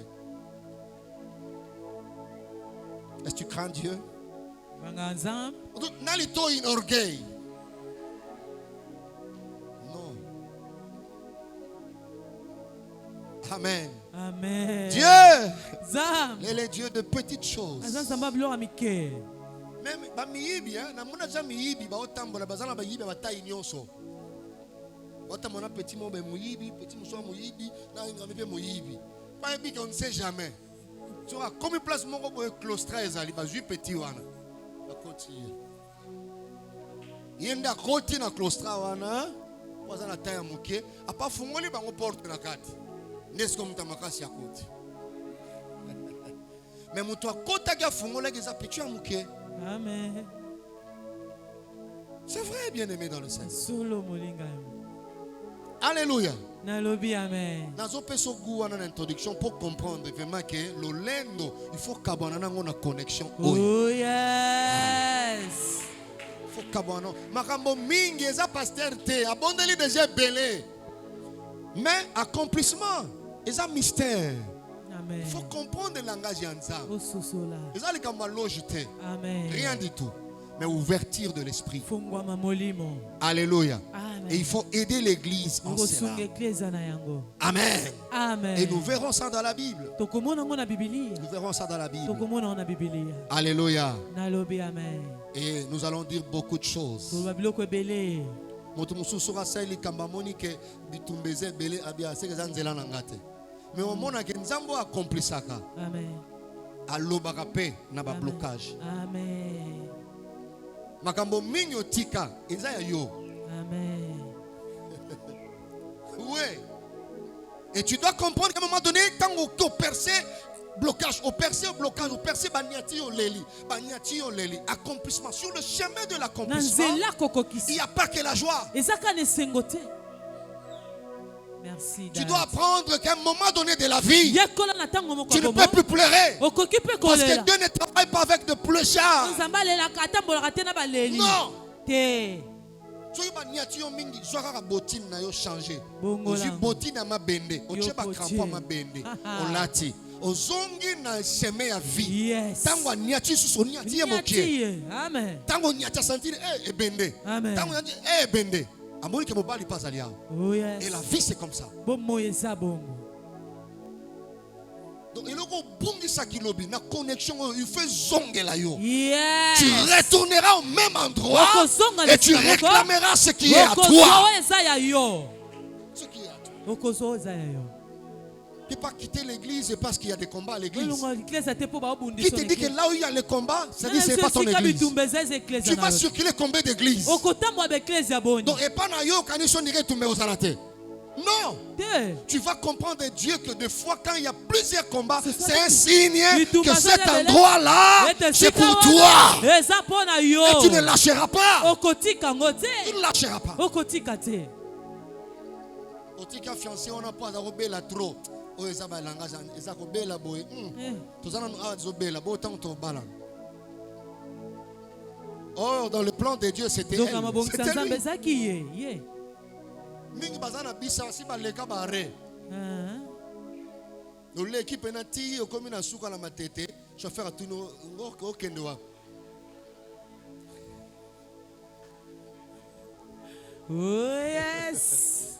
Est-ce que tu crains Dieu? Nalito in orgueil. Non. Amen. Amen. Dieu. Il est Dieu de petites choses. Même bamiyibi na mona za miyibi ba otambola bazana ba yibi ba tayi nyonso. Otamona petit mo be muyibi, petit muso muyibi, na ngami pe muyibi. Pas bi qu'on ne sait jamais. Tu vois comme une place mon go claustre ezali ba ju petit wana. Yenda koti na klostra wana. Waza na taya muke. Apa fungoli bango porte na kati. Nesko mutamakasi ya koti. Mais mutu akota kia fungola kiza pichu ya muke. Amen. C'est vrai, bien-aimé dans le Seigneur. Solo molinga. Alléluia. Nalobi amen. Nazo peso goût en introduction pour comprendre vraiment que le lendo, il faut qu'abana na connexion. Oh yes. Il faut qu'abana. Makambo mingi eza pasteur te, abondeli déjà belé. Mais accomplissement, eza mystère. Amen. Il faut comprendre le langage yanza. Ososola. Eza likamba logité. Amen. Rien du tout. Mais ouverture de l'esprit. Fungwa molimo. Alléluia. Amen. Et il faut aider l'église en cela. Amen. Amen. Et nous verrons ça dans la Bible. Nous verrons ça dans la Bible. Alléluia. Et nous allons dire beaucoup de choses. Mais au moment où Nzambo accomplit ça, alobaka pe na ba blocage. Amen. Makambo minyo tika eza ya yo. Amen. Oui. Et tu dois comprendre qu'à un moment donné, quand on perce blocage, on perce banyati yo leli, accomplissement sur le chemin de l'accomplissement. Il n'y a pas que la joie. Merci. Tu dois apprendre qu'à un moment donné de la vie, tu ne peux plus pleurer. Parce que Dieu ne travaille pas avec de pleuchards. Non. Tu as mingi zwaka botine na yo changer. Ozi botine na mabende, oche ba crampon mabende. Olati. Ozongi na chemin ya vie. Tango niati suso niati ye mokie. Amen. Tango niati sentir ebende. Tango niati ebende. Amoni ke mobali pas alia. Oh yes. Et la vie c'est comme ça. Bomo yesa bongo. Donc il faut bungisa kilobi na connexion il fait zongela yo. Yes. Tu retourneras au même endroit et tu réclameras ce qui est à toi. Ce qui est à toi. Tu ne peux pas quitter l'église parce qu'il y a des combats à l'église. Qui te dit que là où il y a les combats, ça dit que ce n'est pas ton église. Tu vas circuler combien d'églises? Donc et pas na yo kanisho nire tumbe ozalate. Non. Tu vas comprendre Dieu que des fois quand il y a plusieurs combats, c'est un signe que cet endroit-là, c'est pour toi. Et tu ne lâcheras pas. Tu ne lâcheras pas. Otika fiancé, on n'a pas à robela trop. Oh, ça va langage, ça robela boy. Tout ça nous a zobela, beau temps ton bala. Oh, dans le plan de Dieu, c'était elle. C'était lui. Mingi bazana bisa si baleka bare. No l'équipe penati o komi na suka la matete, chauffeur atuno ngoko kendoa. Oh yes.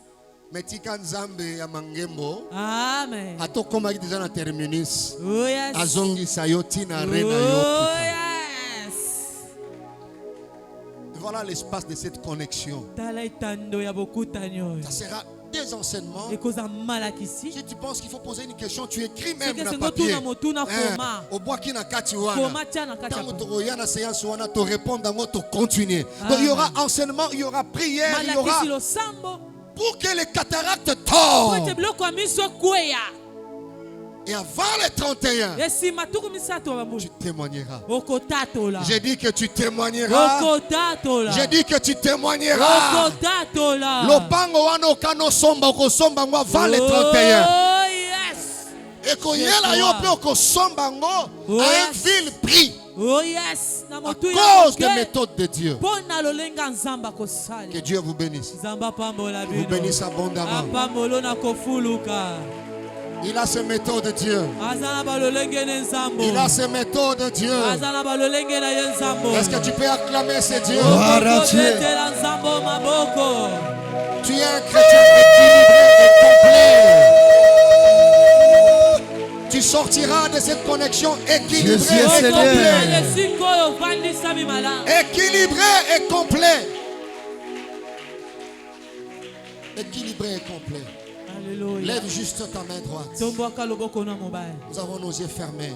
Metika Nzambe ya mangembo. Amen. Atokoma déjà na terminus. Oh yes. Azongi sayoti na rena yo. Oh yes. Voilà l'espace de cette connexion. Ça sera des enseignements. Si tu penses qu'il faut poser une question, tu écris même dans le papier. Au bois qui n'a qu'à tu vois. Te répondre dans te continuer. Donc il y aura enseignement, il y aura prière, il y aura pour que les cataractes tombent. Et avant les 31, tu témoigneras. J'ai dit que tu témoigneras. J'ai dit que tu témoigneras. Lopango wano kano somba ko somba ngo avant les 31. Et qu'on y a yo pe ko somba ngo à un vil prix. Oh yes. À cause des méthodes de Dieu. Que Dieu vous bénisse. Vous bénisse abondamment. Il a ses méthodes de Dieu. Il a ses méthodes de Dieu. Est-ce que tu peux acclamer ce Dieu? Tu es un chrétien équilibré et complet. Tu sortiras de cette connexion équilibrée et complet. Équilibré et complet. Équilibré et complet. Lève juste ta main droite. Nous avons nos yeux fermés.